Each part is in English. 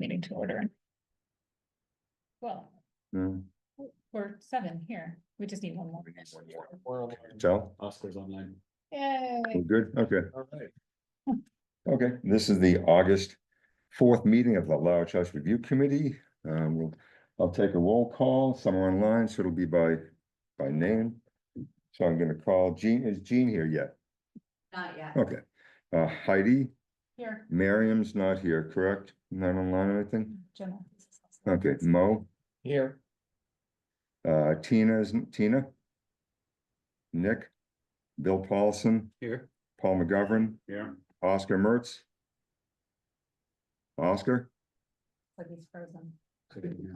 meeting to order. Well, No. we're 7 here. We just need one more. Joe, Oscar's online. Yay. we're good, okay, All right. okay, this is the August 4th meeting of the Loud Church Review Committee. I'll take a roll call, some are online, so it'll be by name. So I'm gonna call Jean, is Jean here yet? Not yet. Okay, Heidi, Here. Miriam's not here, correct? Not online or anything? Jenna. Okay, Mo, Here. Tina, Nick, Bill Paulson, Here. Paul McGovern, Here. Oscar Mertz. Oscar, But he's frozen.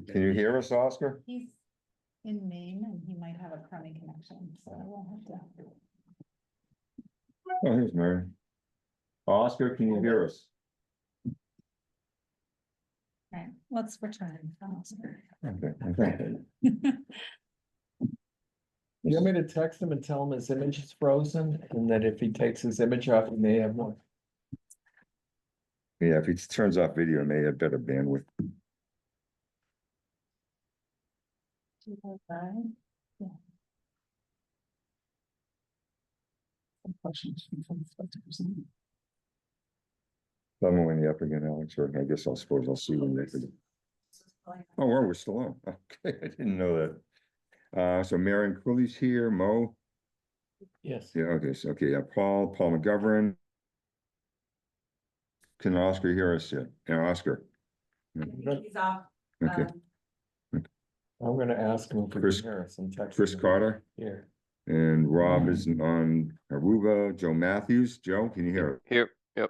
can you hear us, Oscar? He's in Maine and he might have a crummy connection, so I won't have to. Oh, here's Mary. Oscar, can you hear us? All right, let's return. Oscar. Okay. You want me to text him and tell him his image is frozen, and that if he takes his image off, he may have more? Yeah, if he turns off video, it may have better bandwidth. Yeah. Some questions from spectators. I'm only up again, Alex, or I guess I'll see when they. Oh, well, we're still on. Okay, I didn't know that. So Marion Cooley's here, Mo, Yes. yeah, okay, so, okay, Paul McGovern. Can Oscar hear us yet? Yeah, Oscar. He's off. Okay, I'm gonna ask him if he can Chris- hear us and text. Chris him. Carter Here. and Rob is on Aruba, Joe Matthews. Joe, can you hear us? Here, yep.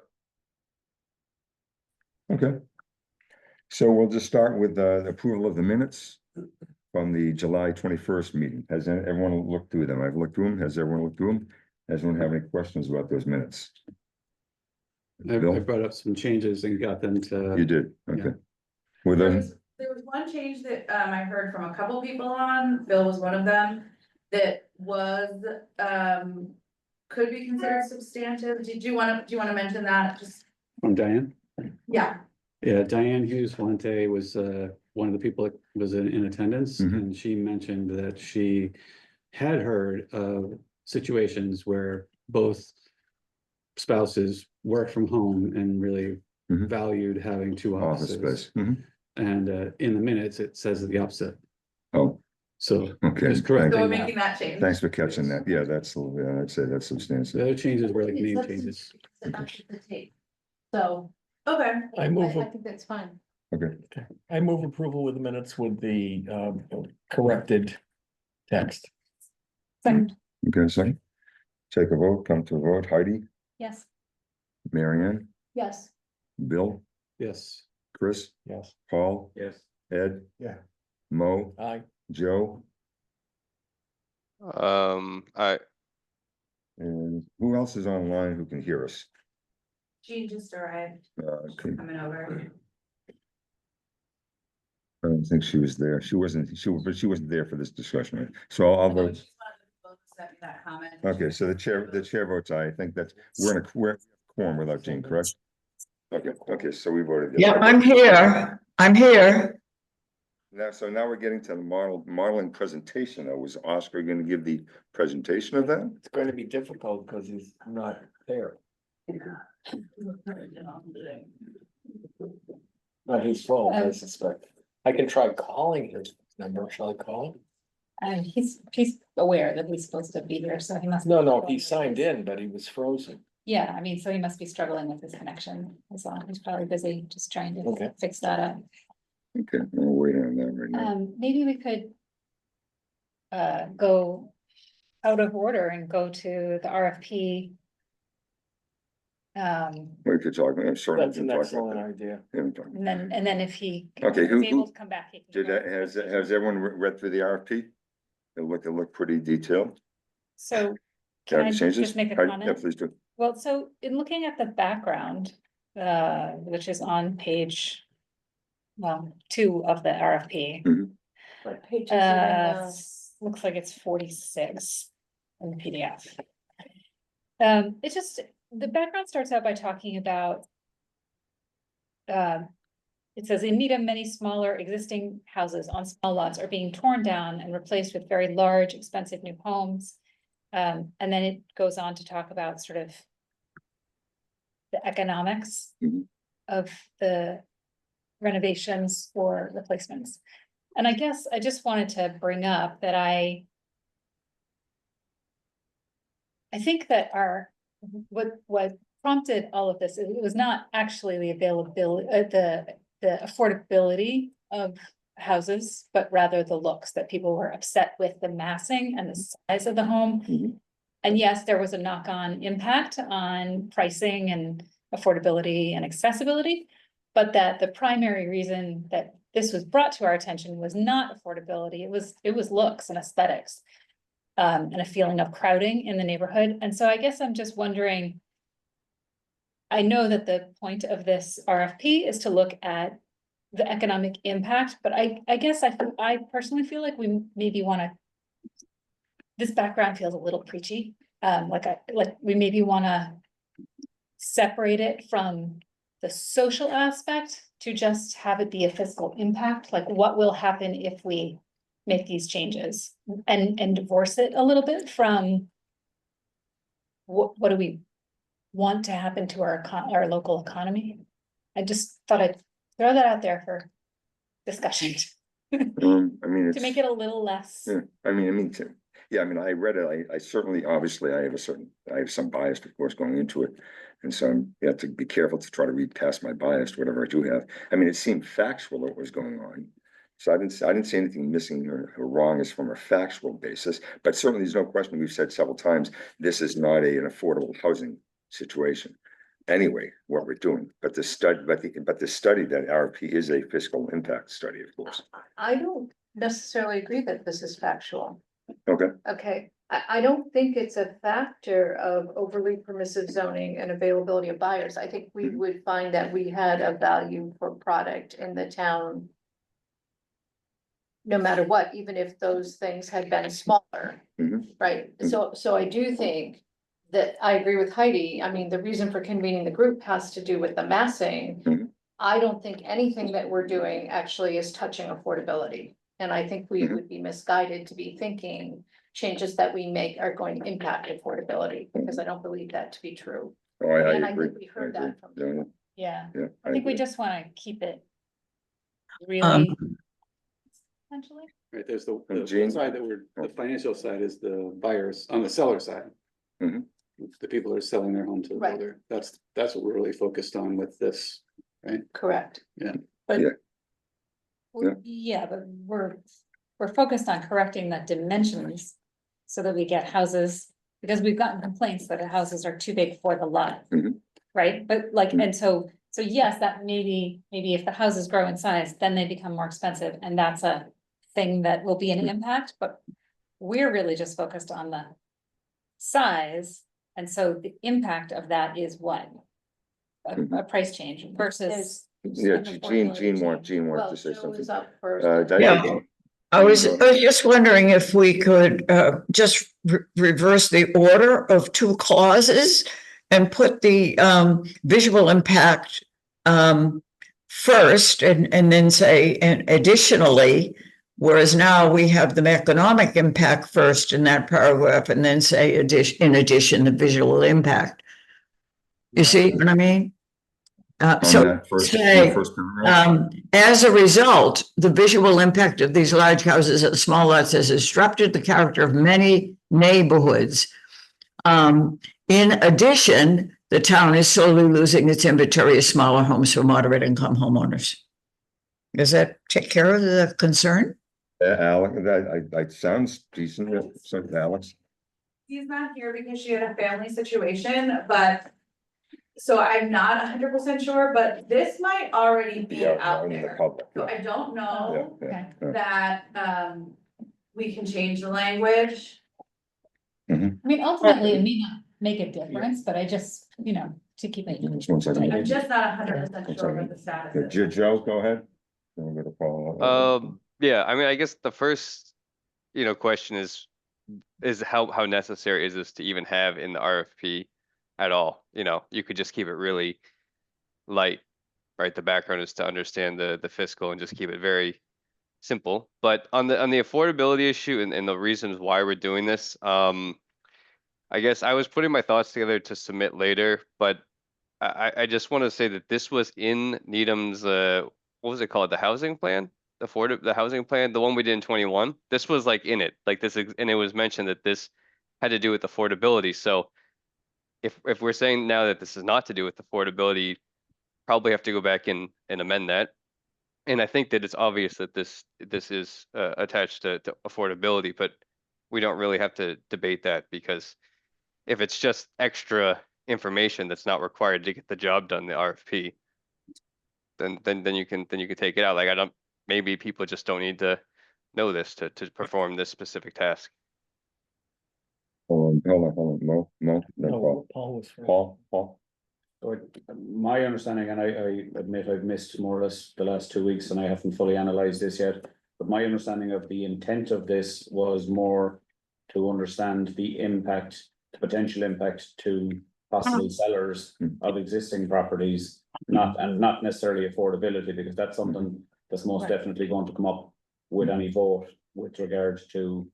Okay. So we'll just start with the approval of the minutes from the July 21st meeting. Has everyone looked through them? I've looked through them. Has everyone looked through them? Does anyone have any questions about those minutes? I Bill? brought up some changes and got them to. You did, okay. Were There there, was one change that I heard from a couple people on, Bill was one of them, that was could be considered substantive. Do you wanna mention that? Just, From Diane. yeah, Yeah, Diane Hughes Valente was one of the people that was in attendance, Mhm. and she mentioned that she had heard of situations where both spouses work from home and really Mhm. valued having two office offices. space? Mhm. And in the minutes, it says the opposite. Oh, So okay. just so correcting we're that. making that change. Thanks for catching that. Yeah, that's, I'd say that's The substantial. other changes were like name changes. So Okay, I move, think that's fine. Okay, I move approval with the minutes with the corrected text. Second, okay, second. Take a vote, come to a vote. Heidi, yes. Marianne, Yes. Bill, Yes. Chris, Yes. Paul, Yes. Ed, Yeah. Mo, Aye. Joe, I, and who else is online who can hear us? Jean just arrived, Okay, coming over. I don't think she was there. She wasn't there for this discussion, right? So I'll Oh, vote. she's one of the people who sent me that comment. Okay, so the chair votes aye. I think that's, we're in a quorum without Jean, correct? Okay, so we voted. yes. Yep, I'm here. I'm here. Now we're getting to the modeling presentation. Though, was Oscar going to give the presentation of that? It's going to be difficult because he's not there. Not his fault, I suspect. I can try calling his number. Shall I call him? And he's aware that he's supposed to be here, so he must. No, he signed in, but he was frozen. Yeah, I mean, so he must be struggling with his connection as well. He's probably busy just trying Okay. to fix that up. Okay, we're waiting on that right now. Maybe we could. Go out of order and go to the RFP. We could talk. I'm sure. we That's can an talk about excellent that. idea. Yeah, we can talk. And then if he. Okay, is able to come back. he can Did that, go. has everyone read through the RFP? It looked pretty detailed. So can I Have changes? just make a Yeah, comment? please do. Well, so in looking at the background, which is on page. Well, 2 of the RFP. What pages are in Looks like it's 46 in the PDF. It's just, the background starts out by talking about it says in Needham, many smaller existing houses on small lots are being torn down and replaced with very large, expensive new homes. And then it goes on to talk about sort of the economics Mhm. of the renovations or replacements. And I guess I just wanted to bring up that I think that what prompted all of this, it was not actually the availability, the affordability of houses, but rather the looks, that people were upset with the massing and the size of the home. Mhm. And yes, there was a knock-on impact on pricing and affordability and accessibility, but that the primary reason that this was brought to our attention was not affordability, it was looks and aesthetics. And a feeling of crowding in the neighborhood. And so I guess I'm just wondering. I know that the point of this RFP is to look at the economic impact, but I guess I personally feel like we maybe wanna. This background feels a little preachy, like we maybe wanna separate it from the social aspect to just have it be a fiscal impact, like what will happen if we make these changes and divorce it a little bit from what do we want to happen to our local economy? I just thought I'd throw that out there for discussion I mean, to make it a little less. yeah, I mean, yeah, I mean, I read it, I certainly, obviously, I have some bias, of course, going into it. And so you have to be careful to try to read past my bias, whatever I do have. I mean, it seemed factual what was going on. So I didn't see anything missing or wrong as from a factual basis, but certainly there's no question, we've said several times, this is not an affordable housing situation. Anyway, what we're doing, but the study that RFP is a fiscal impact study, of course. I don't necessarily agree that this is factual. Okay, Okay, I don't think it's a factor of overly permissive zoning and availability of buyers. I think we would find that we had a value for product in the town. No matter what, even if those things had been smaller, Mhm. right? So I do think that I agree with Heidi. I mean, the reason for convening the group has to do with the massing. Mhm. I don't think anything that we're doing actually is touching affordability. And I think we Mhm. would be misguided to be thinking changes that we make are going to impact affordability, because I don't believe that to be true. oh, I And I agree. think we heard that from Yeah, people. Yeah, yeah, I think we agree. just wanna keep it really. Essentially, Right, there's the And flip Gene? side that the financial side is the buyers on the seller side. Mhm. The people who are selling their home to the Right. builder, that's what we're really focused on with this, right? Correct. but. Yeah. Yeah, but we're focused on correcting the dimensions. So that we get houses, because we've gotten complaints that the houses are too big for the lot. Mhm. Right, but like, Mhm. and so yes, that maybe if the houses grow in size, then they become more expensive, and that's a thing that will be an Mhm. impact, but. We're really just focused on the size, and so the impact of that is what? A price change versus. Yeah, an affordability Gene wanted Well, to say Joe something. was up first. Yeah. I was just wondering if we could just reverse the order of two clauses and put the visual impact first and then say, and additionally, whereas now we have the economic impact first in that paragraph and then say in addition, the visual impact. You see what I mean? So that first, say, first paragraph. as a result, the visual impact of these large houses at small lots has disrupted the character of many neighborhoods. In addition, the town is slowly losing its inventory of smaller homes for moderate income homeowners. Does that take care of the concern? Alex, that sounds decent, yeah, so Alex. She's not here because she had a family situation, but. So I'm not 100% sure, but this might already be out in the there. public, So yeah. I don't know Yeah, Okay, yeah. that, we can change the language. I mean, ultimately, it may not make a difference, but I just, to keep it. Just one second. I'm just not 100% sure what the status Yeah, is. Joe, go ahead. Then we're gonna follow. Yeah, I mean, I guess the first, question is how necessary is this to even have in the RFP at all? You could just keep it really light right? The background is to understand the fiscal and just keep it very simple. But on the affordability issue and the reasons why we're doing this, I guess I was putting my thoughts together to submit later, but I just want to say that this was in Needham's, what was it called? The housing plan? The housing plan, the one we did in 21. This was like in it, like this, and it was mentioned that this had to do with affordability. So if we're saying now that this is not to do with affordability, probably have to go back and amend that. And I think that it's obvious that this is attached to affordability, but we don't really have to debate that, because if it's just extra information that's not required to get the job done, the RFP, then you can take it out. Like, I don't, maybe people just don't need to know this to perform this specific task. Hold on, Mo, then Paul. Paul was. first. Paul? So my understanding, and I admit I've missed more or less the last 2 weeks and I haven't fully analyzed this yet. But my understanding of the intent of this was more to understand the impact, the potential impact to possible sellers of existing properties. Not necessarily affordability, because that's something that's most Right. definitely going to come up with any vote with regard to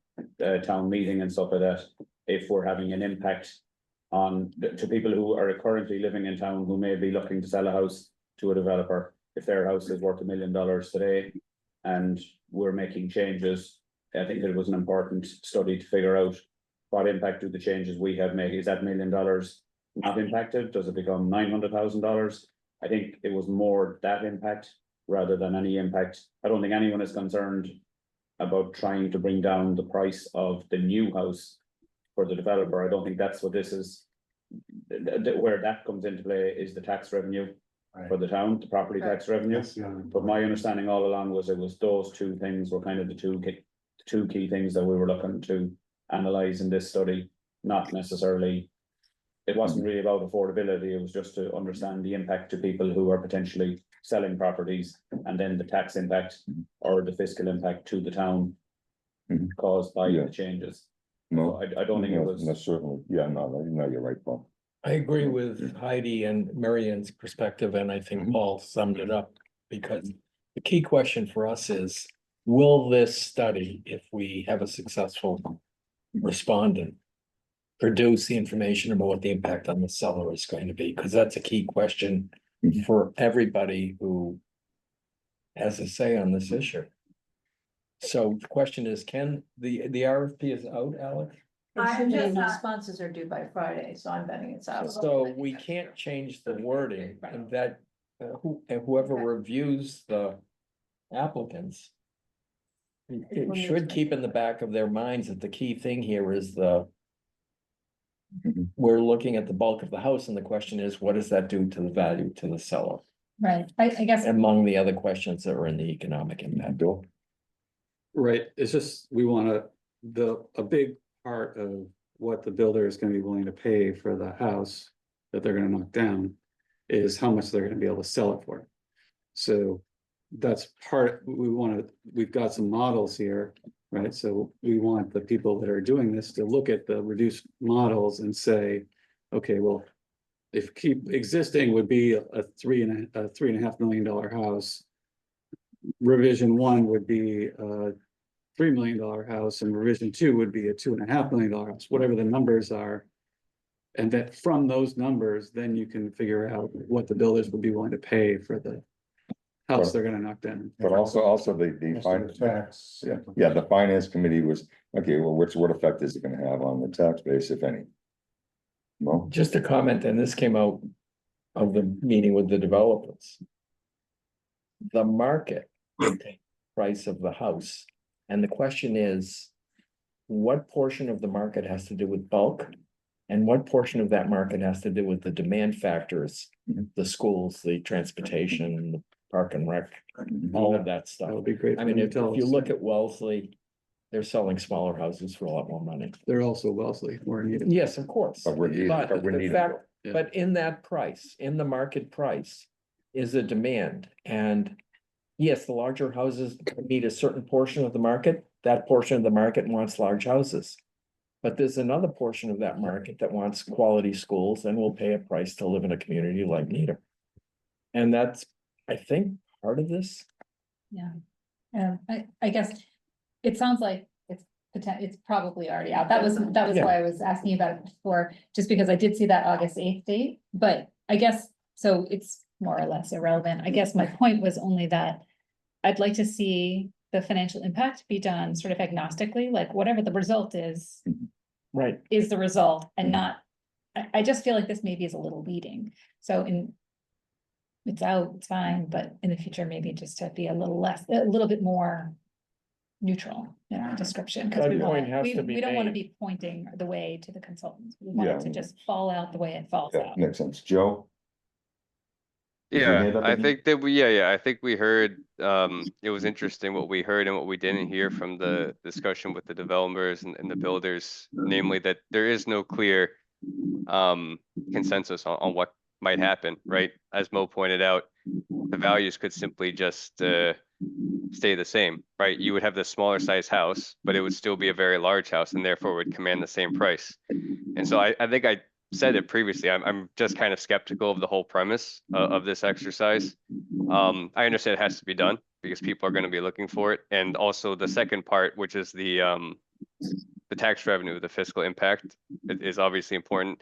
town meeting and stuff like that. If we're having an impact on, to people who are currently living in town, who may be looking to sell a house to a developer, if their house is worth $1 million today, and we're making changes, I think it was an important study to figure out what impact do the changes we have made. Is that $1 million not impacted? Does it become $900,000? I think it was more that impact rather than any impact. I don't think anyone is concerned about trying to bring down the price of the new house for the developer. I don't think that's what this is. Where that comes into play is the tax revenue for the town, the property tax revenue. But my understanding all along was it was those two things were kind of the two key things that we were looking to analyze in this study, not necessarily. It wasn't really about affordability, it was just to understand the impact to people who are potentially selling properties, and then the tax impact or the fiscal impact to the town caused by Yeah. the changes. No, I don't think it was. No, certainly, yeah, no, you're right, Paul. I agree with Heidi and Marian's perspective, and I think Paul summed it up, because the key question for us is, will this study, if we have a successful respondent, produce the information about what the impact on the seller is going to be? Because that's a key question for everybody who has a say on this issue. So the question is, can the RFP is out, Alex? I'm just not- Responses are due by Friday, so I'm betting it's out. So we can't change the wording, and that whoever reviews the applicants. It should keep in the back of their minds that the key thing here is we're looking at the bulk of the house, and the question is, what does that do to the value to the seller? Right, I guess, Among the other questions that are in the economic impact. Bill? Right, it's just, we wanna, a big part of what the builder is gonna be willing to pay for the house that they're gonna knock down is how much they're gonna be able to sell it for. So that's part, we've got some models here, right? So we want the people that are doing this to look at the reduced models and say, okay, well, if keep existing would be a $3.5 million house. Revision 1 would be a $3 million house, and revision 2 would be a $2.5 million house, whatever the numbers are. And that from those numbers, then you can figure out what the builders would be willing to pay for the house they're gonna knock down. But also the Tax. the finance committee was, okay, well, what effect is it gonna have on the tax base, if any? No, Just a comment, and this came out of the meeting with the developers. The market price of the house, and the question is, what portion of the market has to do with bulk? And what portion of that market has to do with the demand factors, the schools, the transportation, the park and rec, all of that That stuff. would be great. I mean, if you look at Wellesley, they're selling smaller houses for a lot more money. They're also Wellesley, we're needed. Yes, of course. but we're needed, But but we're the needed. fact, Yeah. but in that price, in the market price, is a demand. And yes, the larger houses need a certain portion of the market. That portion of the market wants large houses. But there's another portion of that market that wants quality schools and will pay a price to live in a community like Needham. And that's I think part of this, I guess it sounds like it's probably already out. That was why I was asking you about it before, just because I did see that August 8th date, but I guess, so it's more or less irrelevant. I guess my point was only that I'd like to see the financial impact be done sort of agnostically, like whatever the result is right, the result and not, I just feel like this maybe is a little leading. So it's out, it's fine, but in the future, maybe just to be a little bit more neutral in our description. Because That point has to be we don't want to made. be pointing the way to the consultants. We want it to Yeah. just fall out the way it falls Yeah, out. makes sense. Joe? Did you hear Yeah, that, I Vicky? think that I think we heard, it was interesting what we heard and what we didn't hear from the discussion with the developers and the builders, namely that there is no clear consensus on what might happen, right? As Mo pointed out, the values could simply just stay the same, right? You would have the smaller size house, but it would still be a very large house and therefore would command the same price. And so I think I said it previously, I'm just kind of skeptical of the whole premise of this exercise. I understand it has to be done because people are going to be looking for it. And also the second part, which is the tax revenue, the fiscal impact is obviously important.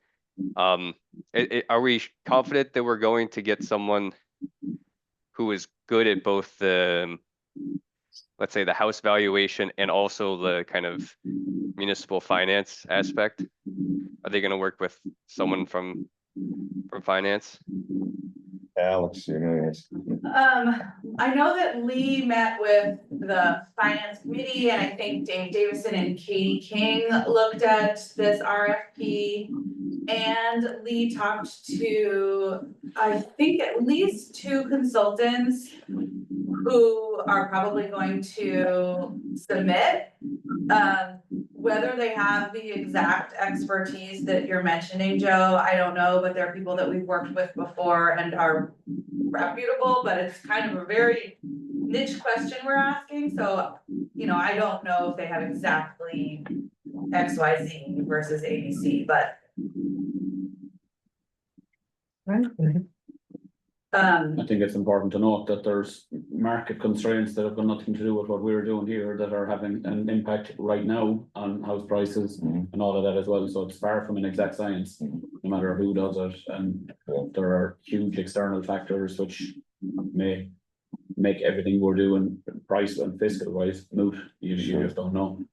Are we confident that we're going to get someone who is good at both the, let's say, the house valuation and also the kind of municipal finance aspect? Are they gonna work with someone from finance? Alex, you know, yes. I know that Lee met with the finance committee and I think Dave Davison and Katie King looked at this RFP. And Lee talked to, I think, at least 2 consultants who are probably going to submit. Whether they have the exact expertise that you're mentioning, Joe, I don't know, but they're people that we've worked with before and are reputable, but it's kind of a very niche question we're asking, so, you know, I don't know if they have exactly XYZ versus ABC, but. I think it's important to note that there's market constraints that have got nothing to do with what we're doing here that are having an impact right now on house prices Mhm. and all of that as well. So it's far from an exact science, no matter who does it. And there are huge external factors which may make everything we're doing price and fiscal wise moot. You just don't know.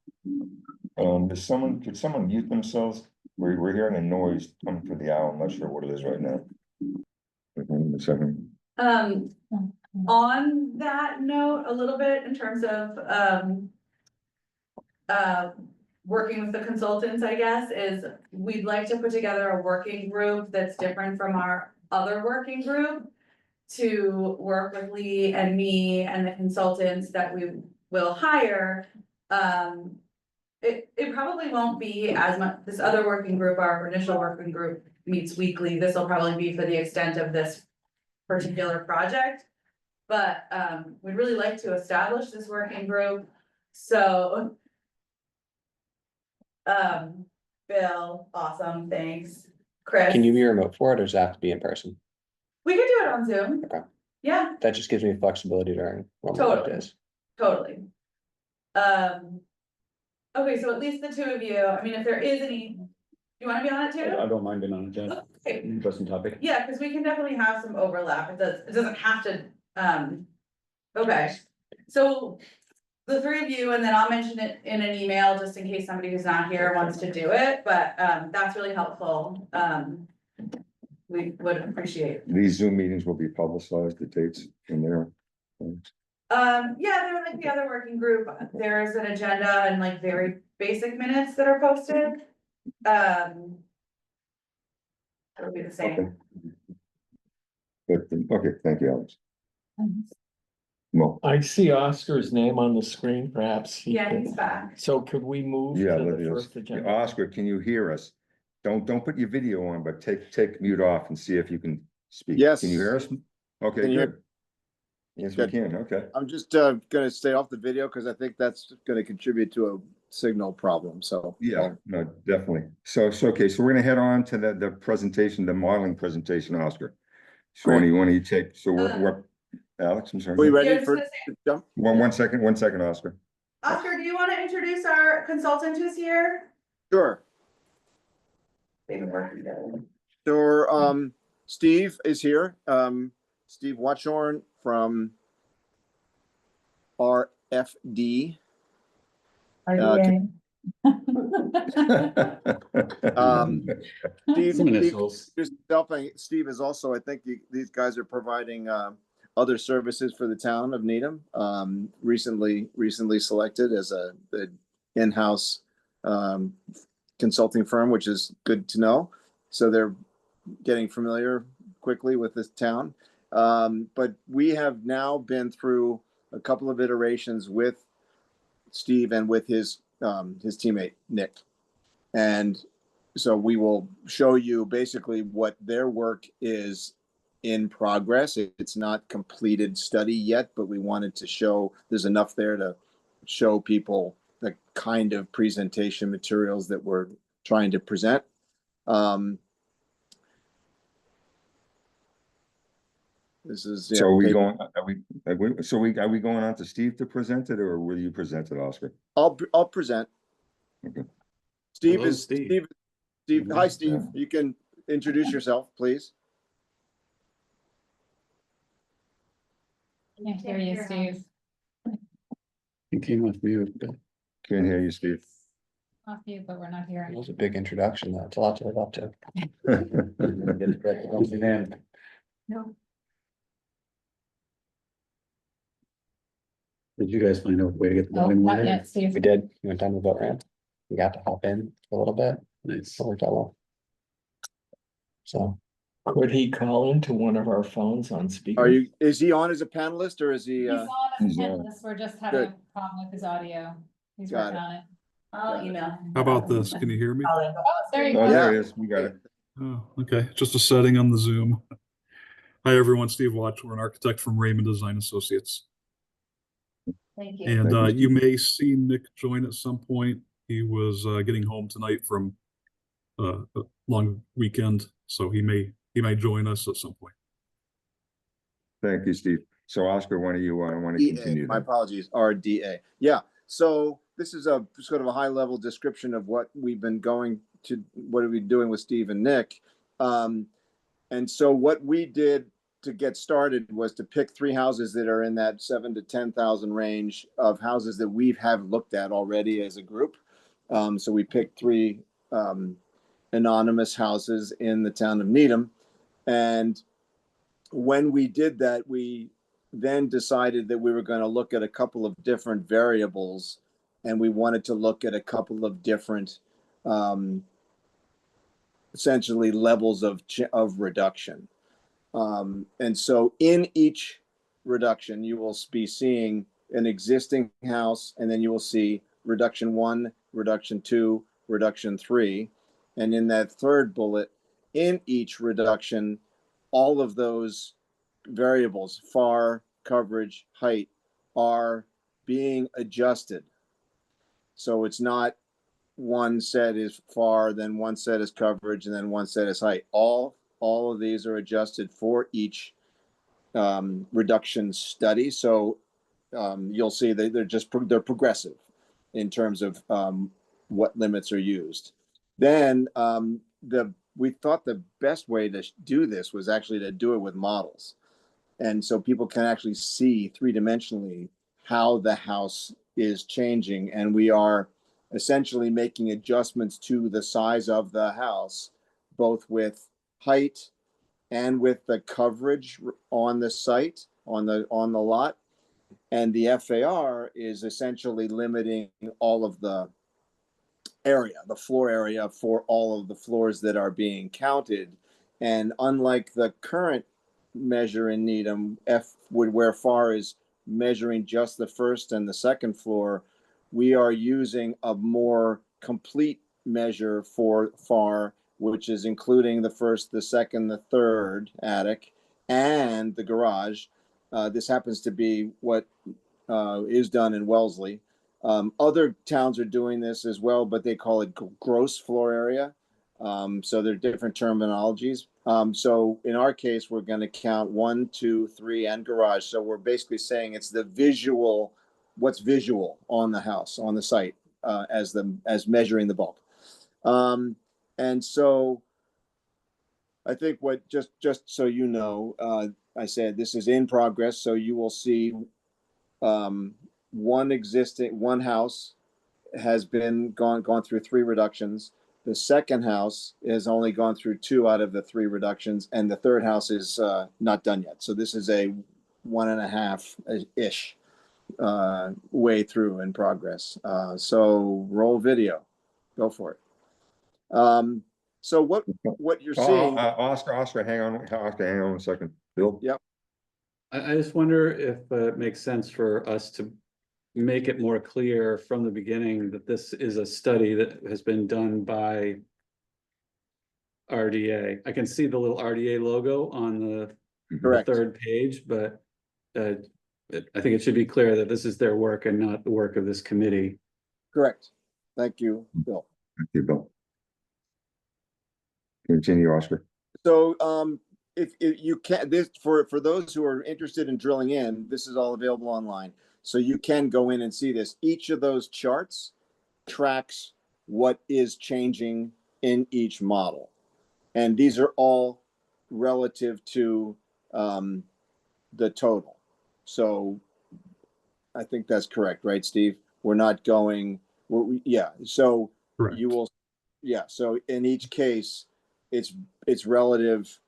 Could someone mute themselves? We're hearing a noise coming through the owl. I'm not sure what it is right now. A second. On that note, a little bit in terms of, working with the consultants, I guess, is we'd like to put together a working group that's different from our other working group to work with Lee and me and the consultants that we will hire. It probably won't be as much, this other working group, our initial working group meets weekly. This will probably be for the extent of this particular project. But we'd really like to establish this working group, so. Bill, awesome, thanks. Chris. Can you be remote for it, or does it have to be in person? We could do it on Zoom. Okay. Yeah, That just gives me flexibility during one of the Totally. days. totally. Okay, so at least the 2 of you, I mean, if there is any, you wanna be on it too? I don't mind being on it, yeah. Okay, Interesting topic. yeah, cause we can definitely have some overlap, it doesn't have to, okay. So the 3 of you, and then I'll mention it in an email, just in case somebody who's not here wants to do it, but, that's really helpful, we would appreciate. These Zoom meetings will be publicized, the dates in there. Yeah, they're like the other working group, there's an agenda and like very basic minutes that are posted. It'll be the same. But, okay, thank you, Alex. Well, I see Oscar's name on the screen, perhaps. he Yeah, could- he's back. So could we move to yeah, the Lydia, first agenda? Oscar, can you hear us? Don't put your video on, but take mute off and see if you can speak. Yes. Can you hear us? Okay, Can you hear- good. Yes, we Good. can, okay. I'm just gonna stay off the video because I think that's gonna contribute to a signal problem, so. Yeah, no, definitely. So, okay, so we're gonna head on to the presentation, the modeling presentation, Oscar. So when Great. you take, so we're Alex, I'm sorry. We Yeah, I ready was for gonna say, jump? One second, Oscar. Oscar, do you wanna introduce our consultant who's here? Sure. They've been working together. Sure, Steve is here, Steve Watchorn from RFD. RDA. Steve, Some Steve, initials. just helping, Steve is also, I think these guys are providing, other services for the town of Needham. Recently selected as the in-house, consulting firm, which is good to know. So they're getting familiar quickly with this town. But we have now been through a couple of iterations with Steve and with his teammate, Nick. And so we will show you basically what their work is in progress. It's not completed study yet, but we wanted to show there's enough there to show people the kind of presentation materials that we're trying to present. This is. So are we going, are we going on to Steve to present it, or will you present it, Oscar? I'll present. Okay. Steve Hello, is Steve. Steve. Hi, Steve. You can introduce yourself, please. Can't hear you, Steve. You came off mute, but Can't hear you, Steve. Off you, but we're not it hearing. was a big introduction, though. It's a lot to live up to. No. Did you guys find a way to get the No, volume not louder? yet, Steve. We did. You went down the boat ramp. We got to hop in a little bit. Nice. It worked out well. So, Could he call into one of our phones on speaker? Is he on as a panelist or is he, He's on as he's a on. panelist, we're just having a Good. problem with his audio. He's Got working it. on it. I'll email. How about this? Can you hear me? Oh, there you Oh, go. there it is. We got it. Oh, okay. Just a setting on the Zoom. Hi, everyone. Steve Watchorn, architect from Raymond Design Associates. Thank you. And Thank you, you Steve. may see Nick join at some point. He was getting home tonight from a long weekend, so he may join us at some point. Thank you, Steve. So Oscar, why don't you want to EA, continue? my then? apologies, RDA. Yeah, so this is a sort of a high level description of what we've been what are we doing with Steve and Nick. And so what we did to get started was to pick 3 houses that are in that 7,000 to 10,000 range of houses that we have looked at already as a group. So we picked 3 anonymous houses in the town of Needham. And when we did that, we then decided that we were going to look at a couple of different variables, and we wanted to look at a couple of different essentially levels of reduction. And so in each reduction, you will be seeing an existing house, and then you will see reduction 1, reduction 2, reduction 3. And in that third bullet, in each reduction, all of those variables, FAR, coverage, height, are being adjusted. So it's not one set is FAR, then one set is coverage, and then one set is height. All of these are adjusted for each reduction study. So you'll see that they're progressive in terms of what limits are used. Then we thought the best way to do this was actually to do it with models. And so people can actually see 3-dimensionally how the house is changing. And we are essentially making adjustments to the size of the house, both with height and with the coverage on the site, on the lot. And the FAR is essentially limiting all of the area, the floor area for all of the floors that are being counted. And unlike the current measure in Needham, where FAR is measuring just the first and the second floor, we are using a more complete measure for FAR, which is including the first, the second, the third attic, and the garage. This happens to be what is done in Wellesley. Other towns are doing this as well, but they call it gross floor area. So there are different terminologies. So in our case, we're going to count 1, 2, 3, and garage. So we're basically saying it's the visual, what's visual on the house, on the site, as measuring the bulk. And so I think just so you know, I said this is in progress. So you will see one house has been gone through 3 reductions. The second house has only gone through 2 out of the 3 reductions, and the third house is not done yet. So this is a 1.5-ish way through in progress. So roll video, go for it. So what you're seeing? Oscar, hang on a second. Bill? Yep. I just wonder if it makes sense for us to make it more clear from the beginning that this is a study that has been done by RDA. I can see the little RDA logo on the Correct. 3rd page, but I think it should be clear that this is their work and not the work of this committee. Correct. Thank you, Bill. Thank you, Bill. Continue, Oscar. So if you can, this for those who are interested in drilling in, this is all available online. So you can go in and see this. Each of those charts tracks what is changing in each model. And these are all relative to the total. So I think that's correct, right, Steve? We're not going, yeah. So Correct. you will, yeah. So in each case, it's relative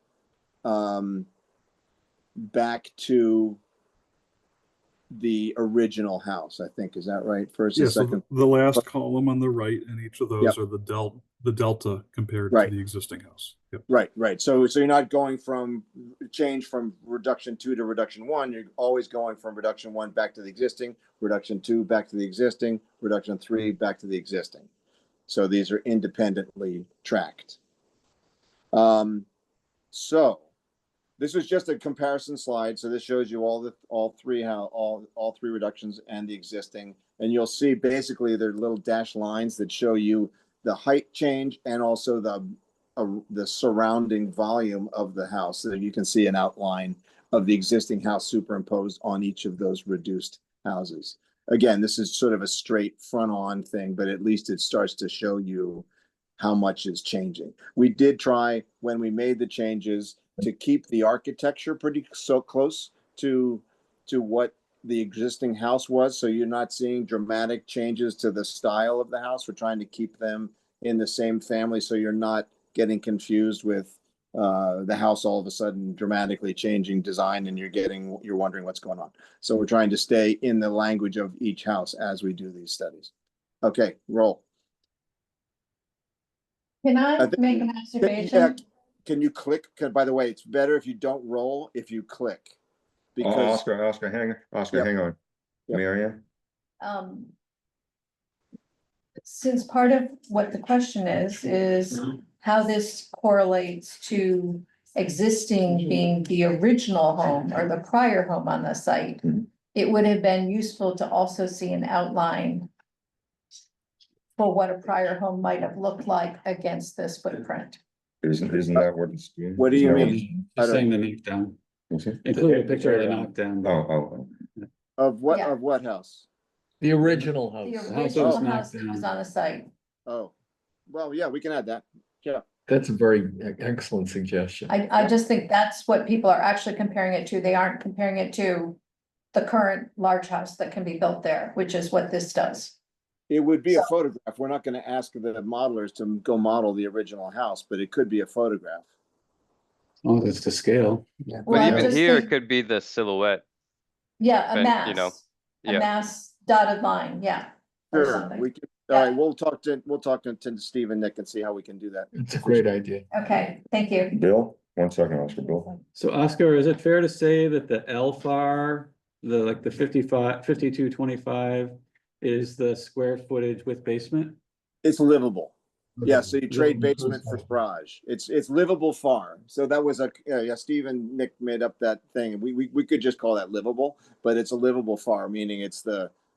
back to the original house, I think. Is that right? First and Yeah, so second. the last column on the right, and each of those Yep. are the delta compared Right. to the existing house. Yep. Right. So you're not going from change from reduction 2 to reduction 1. You're always going from reduction 1 back to the existing, reduction 2 back to the existing, reduction 3 back to the existing. So these are independently tracked. So this is just a comparison slide. So this shows you all three reductions and the existing, and you'll see basically there are little dashed lines that show you the height change and also the surrounding volume of the house. So you can see an outline of the existing house superimposed on each of those reduced houses. Again, this is sort of a straight front-on thing, but at least it starts to show you how much is changing. We did try, when we made the changes, to keep the architecture pretty so close to what the existing house was. So you're not seeing dramatic changes to the style of the house. We're trying to keep them in the same family, so you're not getting confused with the house all of a sudden dramatically changing design and you're wondering what's going on. So we're trying to stay in the language of each house as we do these studies. Okay, roll. Can I I think- make an observation? Can you click? By the way, it's better if you don't roll, if you click. Because Oscar, hang Yep. on. Yep. Marianne? Since part of what the question is how this correlates to existing being the original home or the prior home on the site, it would have been useful to also see an outline for what a prior home might have looked like against this footprint. Isn't that what it's doing? What do you Isn't that mean? Just saying the knockdown, what it's- include a picture of the knockdown. Oh, of what Yeah. house? The original The house. original knocked house that was down. on the site. Oh, well, yeah, we can add that. Yeah. That's a very excellent suggestion. I just think that's what people are actually comparing it to. They aren't comparing it to the current large house that can be built there, which is what this does. It would be a photograph. We're not going to ask the modelers to go model the original house, but it could be a photograph. Oh, that's the scale. Yeah. Well, But I even just here, it think- could be the silhouette. Yeah, a But, you know, mass, a yeah. mass dotted line, yeah. or Sure, something. we can, all right, we'll talk to Steve and Nick and see how we can do that. It's a great idea. Okay, thank you. Bill, 1 second, Oscar, Bill. So Oscar, is it fair to say that the LFAR, the 5225 is the square footage with basement? It's livable. Yeah, so you trade basement for garage. It's livable farm. So that was Steve and Nick made up that thing. We could just call that livable, but it's a livable farm, meaning it's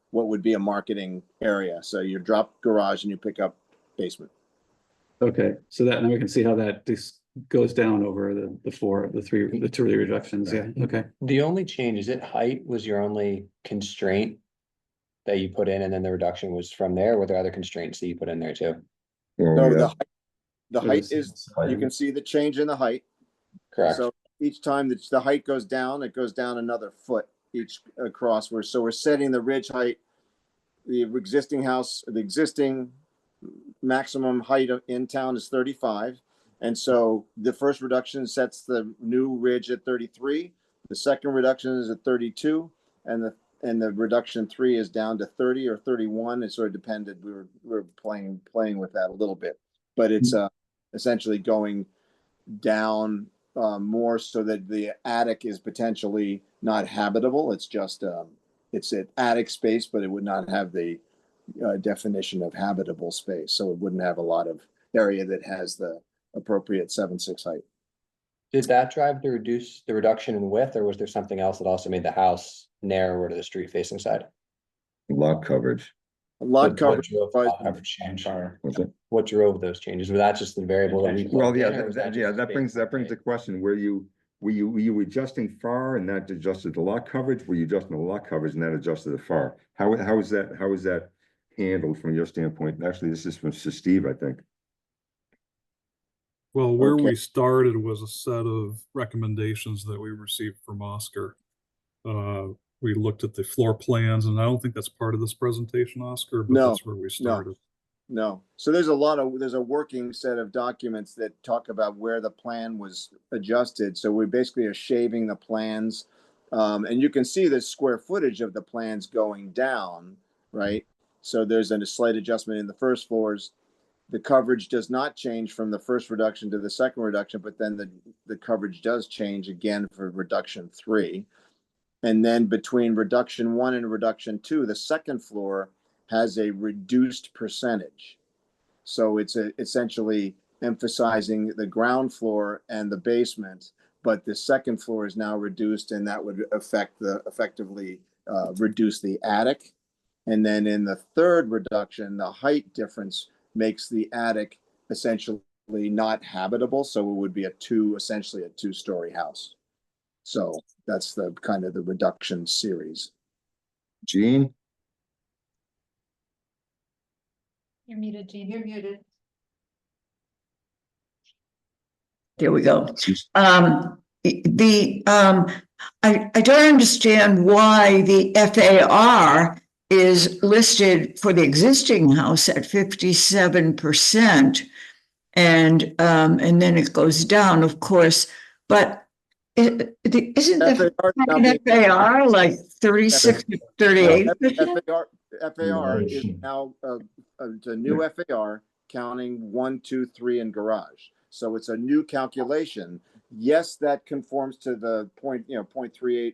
what would be a marketing area. So you drop garage and you pick up basement. Okay, so that, now we can see how that just goes down over the two reductions, yeah, okay. The only change, is it height was your only constraint that you put in, and then the reduction was from there? Were there other constraints that you put in there too? Well, No, yeah, the height is, you can see the change in the height. Correct. So each time that the height goes down, it goes down another foot each across. So we're setting the ridge height, the existing house, the existing maximum height in town is 35. And so the first reduction sets the new ridge at 33. The second reduction is at 32, and the reduction 3 is down to 30 or 31. It sort of depended. We were playing with that a little bit, but it's essentially going down more so that the attic is potentially not habitable. It's just it's an attic space, but it would not have the definition of habitable space. So it wouldn't have a lot of area that has the appropriate 7.6 height. Did that drive the reduction in width, or was there something else that also made the house narrower to the street facing side? lot coverage. Lot coverage. drove the lot coverage change? What's it? What drove those changes? Was that just the variable that we? Well, plugged yeah, in, or was that just brings the question, were you adjusting FAR and that adjusted the lot coverage? Were you adjusting the lot coverage and that adjusted the FAR? How is that handled from your standpoint? Actually, this is from Steve, I think. Well, where Okay. we started was a set of recommendations that we received from Oscar. We looked at the floor plans, and I don't think that's part of this presentation, Oscar, but No, that's where we started. No. So there's a working set of documents that talk about where the plan was adjusted. So we basically are shaving the plans. And you can see the square footage of the plans going down, right? So there's a slight adjustment in the first floors. The coverage does not change from the first reduction to the second reduction, but then the coverage does change again for reduction 3. And then between reduction 1 and reduction 2, the second floor has a reduced percentage. So it's essentially emphasizing the ground floor and the basement, but the second floor is now reduced, and that would effectively reduce the attic. And then in the third reduction, the height difference makes the attic essentially not habitable. So it would be essentially a 2-story house. So that's the kind of the reduction series. Gene? You're muted, Jean. You're muted. There we go. I don't understand why the FAR is listed for the existing house at 57%. And then it goes down, of course, but isn't the FAR like 36 to 38? FAR is now it's a new FAR counting 1, 2, 3 and garage. So it's a new calculation. Yes, that conforms to the 0.38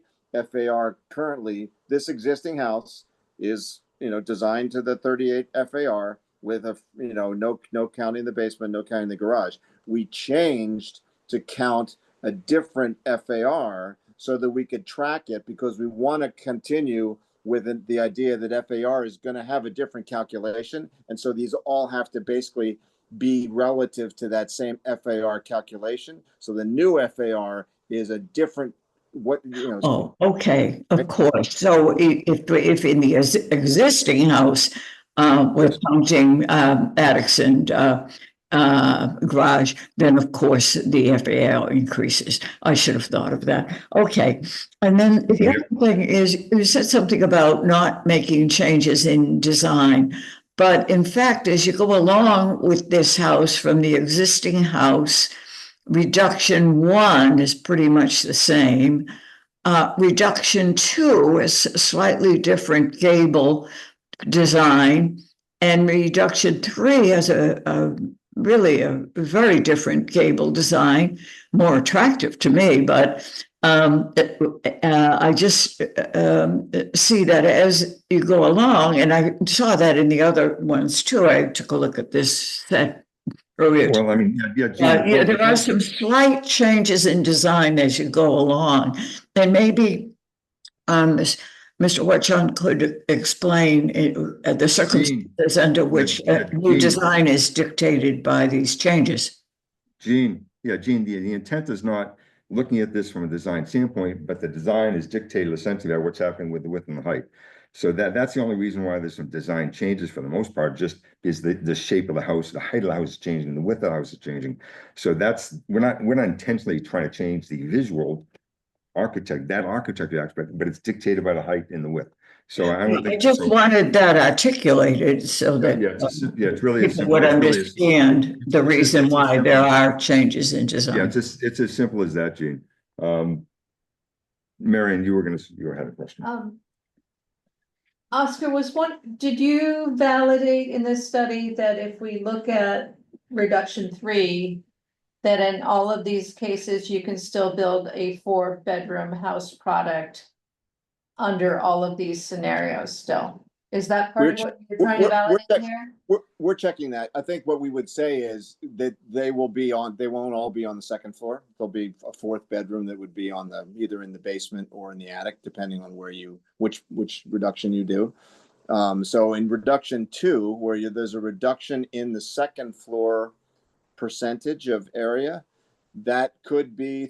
FAR currently. This existing house is, designed to the 38 FAR with no counting the basement, no counting the garage. We changed to count a different FAR so that we could track it, because we want to continue with the idea that FAR is going to have a different calculation. And so these all have to basically be relative to that same FAR calculation. So the new FAR is a different Oh, okay, of course. So if in the existing house, we're counting attics and garage, then of course the FAR increases. I should have thought of that. Okay. And then the other thing is, you said something about not making changes in design. But in fact, as you go along with this house from the existing house, reduction 1 is pretty much the same. Reduction 2 is a slightly different gable design, and reduction 3 has really a very different gable design, more attractive to me, but I just see that as you go along, and I saw that in the other ones too. I took a look at this set earlier. Well, I mean, Yeah, there are some slight changes in design as you go along, and maybe Mr. Watchon could explain the circumstances under which new Gene. design is dictated by these changes. Gene, the intent is not looking at this from a design standpoint, but the design is dictated essentially by what's happening with the width and the height. So that's the only reason why there's some design changes for the most part, just is the shape of the house, the height of the house is changing, the width of the house is changing. So we're not intentionally trying to change the visual architecture aspect, but it's dictated by the height and the width. So I don't think. I just wanted that articulated so that It's really as people simple. would It's really understand the reason why there are changes in Yeah, design. it's as simple as that, Gene. Marion, you had a question. Oscar, did you validate in this study that if we look at reduction 3, that in all of these cases, you can still build a 4-bedroom house product under all of these scenarios still? Is that part of what you're trying to validate here? We're checking that. I think what we would say is that they won't all be on the second floor. There'll be a 4th bedroom that would be on either in the basement or in the attic, depending on which reduction you do. So in reduction 2, where there's a reduction in the second floor percentage of area, that could be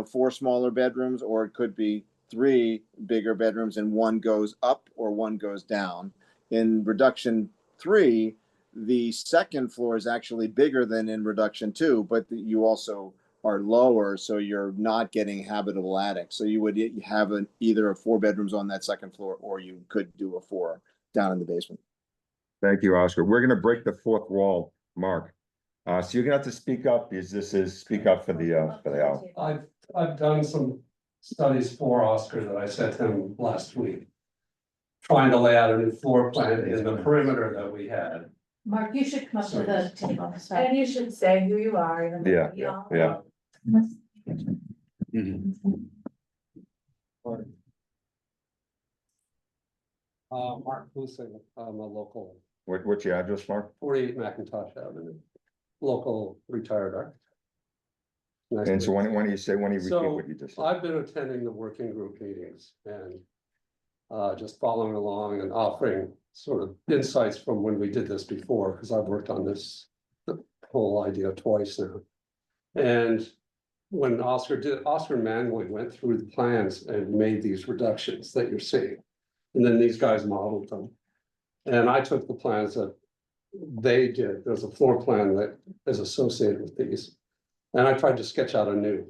4 smaller bedrooms, or it could be 3 bigger bedrooms and 1 goes up or 1 goes down. In reduction 3, the second floor is actually bigger than in reduction 2, but you also are lower, so you're not getting habitable attic. So you would have either 4 bedrooms on that second floor, or you could do a 4 down in the basement. Thank you, Oscar. We're gonna break the 4th wall, Mark. So you're gonna have to speak up, speak up for the owl. I've done some studies for Oscar that I sent him last week, trying to lay out a new floor plan in the perimeter that we had. Mark, you should come up to the table. And you should say who you are. even though Yeah, we all- Mark Husing, I'm a local, What's your address, Mark? 48 McIntosh Avenue, local retired architect. Nice And to so meet when you repeat So, what you just said? I've been attending the working group meetings and just following along and offering sort of insights from when we did this before, because I've worked on this whole idea twice now. And when Oscar manually went through the plans and made these reductions that you're seeing. And then these guys modeled them. And I took the plans that they did. There's a floor plan that is associated with these. And I tried to sketch out a new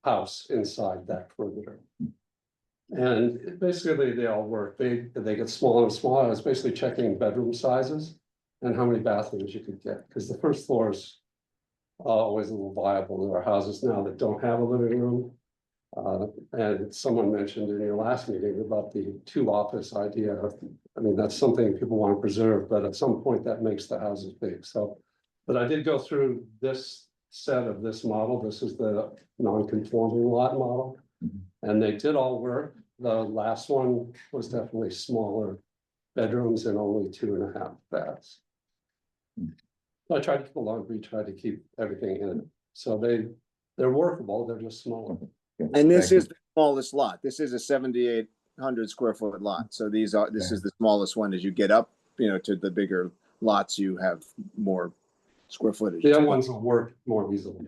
house inside that perimeter. And basically they all work. They get smaller and smaller. I was basically checking bedroom sizes and how many bathrooms you could get, because the first floor is always a little viable. There are houses now that don't have a living room. And someone mentioned in your last meeting about the 2 office idea. I mean, that's something people want to preserve, but at some point that makes the houses big. So, but I did go through this set of this model. This is the non-conforming lot model. And they did all work. The last one was definitely smaller bedrooms and only 2.5 baths. I tried to keep a laundry, tried to keep everything in it. So they're workable, they're just smaller. And this is the smallest lot. This is a 7,800 square foot lot. So this is the smallest one. As you get up, to the bigger lots, you have more square footage. The other ones will work more easily.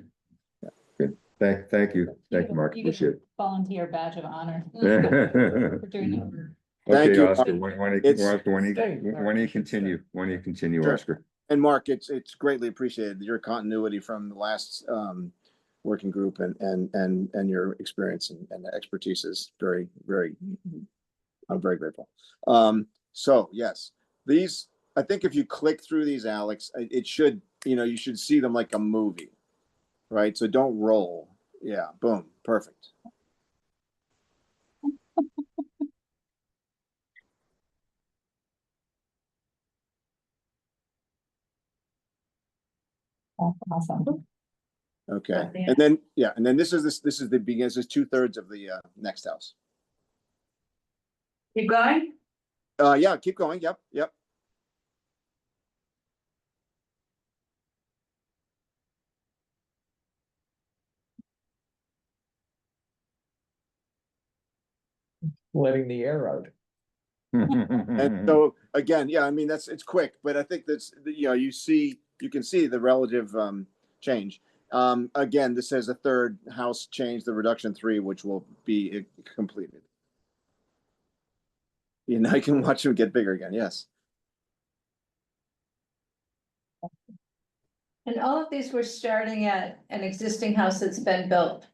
Good. Thank you, Mark. You get Appreciate a volunteer badge of honor. it. For doing that. Thank Okay, you. Oscar, when do you continue? When do you continue, Sure. Oscar? And Mark, it's greatly appreciated, your continuity from the last working group and your experience and expertise is very, very, I'm very grateful. So yes, I think if you click through these, Alex, it should, you should see them like a movie, right? So don't roll. Yeah, boom, perfect. Awesome. Okay, Yeah. and then this is the beginning. This is 2/3 of the next house. Keep going. Yeah, keep going. Yep. Letting the air out. And so, again, yeah, I mean, it's quick, but I think that's, you know, you can see the relative, change. Again, this says a third house change, the reduction 3, which will be completed. You know, I can watch them get bigger again, yes. And all of these were starting at an existing house that's been built.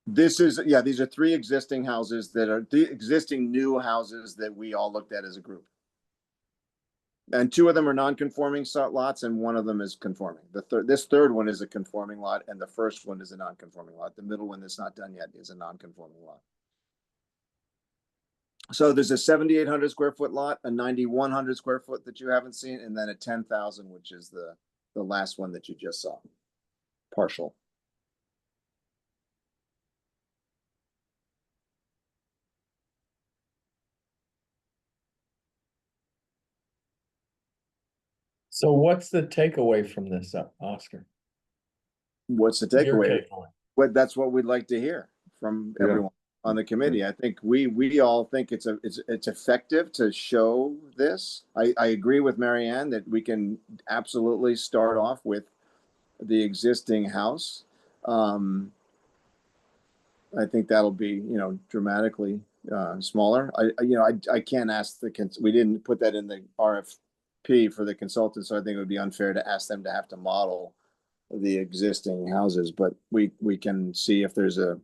This is, yeah, these are 3 existing houses that are the existing new houses that we all looked at as a group. And 2 of them are non-conforming lots and 1 of them is conforming. This third one is a conforming lot and the first one is a non-conforming lot. The middle one that's not done yet is a non-conforming lot. So there's a 7,800 square foot lot, a 9,100 square foot that you haven't seen, and then a 10,000, which is the last one that you just saw. Partial. So what's the takeaway from this, Oscar? What's the Your takeaway? But that's what we'd like to hear from Yeah. everyone on the committee. I think we all think it's effective to show this. I agree with Mary Ann that we can absolutely start off with the existing house. I think that'll be, you know, dramatically smaller. I can't ask we didn't put that in the RFP for the consultant, so I think it would be unfair to ask them to have to model the existing houses, but we can see if there's a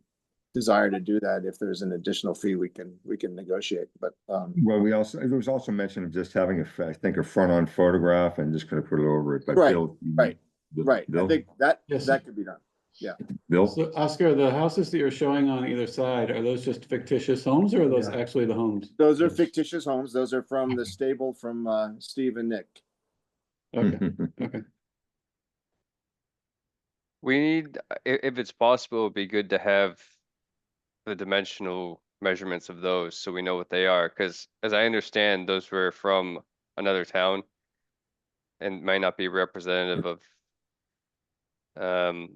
desire to do that. If there's an additional fee, we can negotiate, but Well, there was also mention of just having I think a front-on photograph and just kind of put it over it, but Right, Bill. right. I Bill, think that Yes. that could be done. Bill, So Oscar, the houses that you're showing on either side, are those just fictitious homes or are those Yeah. actually the homes? Those are fictitious homes. Those are from the stable from Steve and Nick. Okay, okay. We need, if it's possible, it'd be good to have the dimensional measurements of those, so we know what they are, because as I understand, those were from another town. And might not be representative of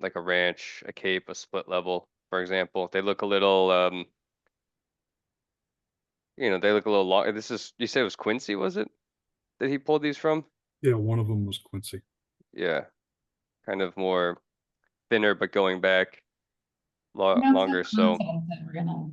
like a ranch, a cape, a split level, for example. They look a little you know, they look a little long. You said it was Quincy, was it? That he pulled these from? Yeah, one of them was Quincy. Yeah. Kind of more thinner, but going back I don't feel longer, so. confident that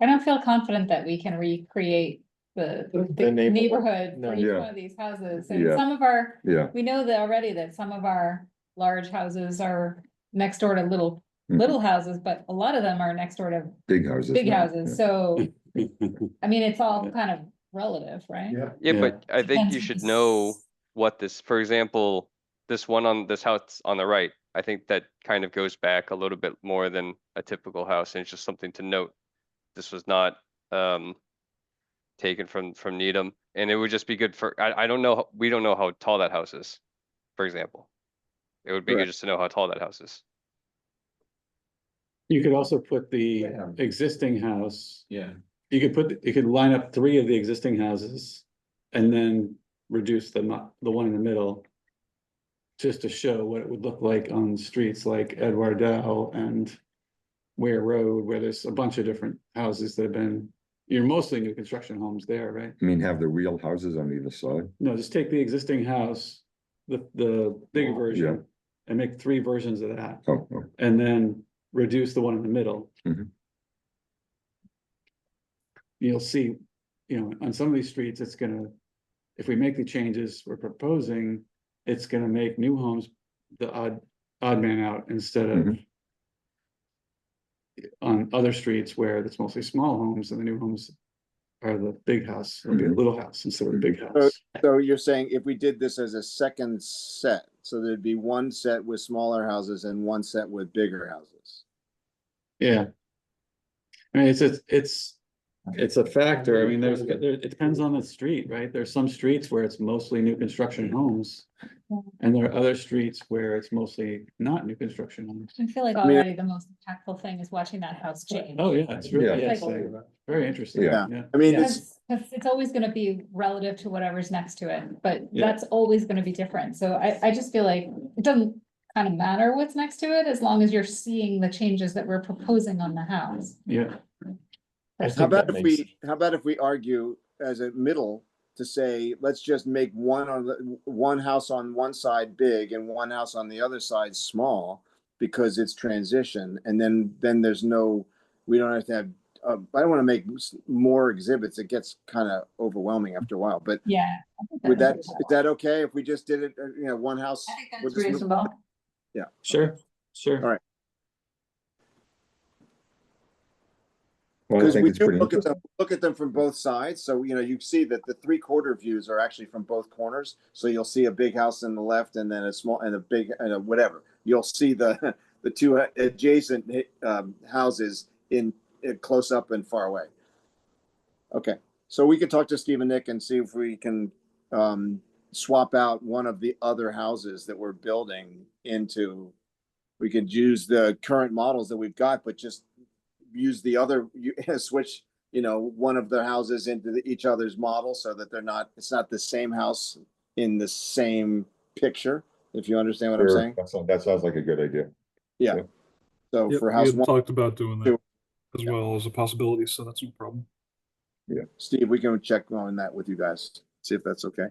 I don't feel confident that we can recreate the neighborhood? neighborhood No. for each Yeah. one of these houses. And Yeah. some of our, yeah. we know that already that some of our large houses are next door to little Mhm. houses, but a lot of them are next door to Big houses. big now, houses. So, I mean, it's all kind of relative, right? Yeah. Yeah, Yeah. but I think Depends you on should the know s- what this, for example, this one on this house on the right. I think that kind of goes back a little bit more than a typical house, and it's just something to note. This was not taken from Needham, and it would just be good for, I don't know, we don't know how tall that house is, for example. It would be good Correct. just to know how tall that house is. You could also put the Yeah. existing house, Yeah. you could line up 3 of the existing houses. And then reduce the one in the middle. Just to show what it would look like on streets like Edward Dow and Ware Road, where there's a bunch of different houses that have been, you're mostly new construction homes there, right? I mean, have the real houses on either side. No, just take the existing house, the big Yeah. version, and make 3 versions of that, Oh, and then reduce the one in the middle. Mhm. You'll see, you know, on some of these streets, it's gonna, if we make the changes we're proposing, it's gonna make new homes the odd man out instead of Mhm. on other streets where it's mostly small homes and the new homes are the big house, it'll be a Mhm. little house instead of a big house. So you're saying if we did this as a second set, so there'd be one set with smaller houses and one set with bigger houses. Yeah. I mean, it's a factor. I mean, it depends on the street, right? There's some streets where it's mostly new construction homes. And there are other streets where it's mostly not new construction homes. I feel like I mean- already the most impactful thing is watching that house change. Oh, yeah, it's really Yeah. interesting. Very interesting. Yeah. Yeah. I mean, Yeah. it's, Because it's always gonna be relative to whatever's next to it, but Yeah. that's always gonna be different. So I just feel like it doesn't kind of matter what's next to it, as long as you're seeing the changes that we're proposing on the house. Yeah. I How think about that if makes, how about if we argue as a middle to say, let's just make one house on one side big and one house on the other side small because it's transition, and then there's no, we don't have to have, I don't want to make more exhibits. It gets kind of overwhelming after a while, but Yeah. would that, is that okay if we just did it, one house? I think with that's this- reasonable. Yeah. Sure, sure. All right. Well, I Because think we it's do pretty look interesting. at them from both sides, so you see that the 3/4 views are actually from both corners. So you'll see a big house in the left, and then a small and a big and a whatever. You'll see the the two adjacent houses in close up and far away. Okay, so we could talk to Steve and Nick and see if we can swap out one of the other houses that we're building into. We could use the current models that we've got, but just use the other, switch, one of the houses into each other's model so that it's not the same house in the same picture, if you understand what I'm Sure, saying. that sounds like a good idea. Yeah. So Yep, for we house had one, talked about doing that two. as well as a possibility, so that's no problem. Steve, we can check on that with you guys, see if that's okay.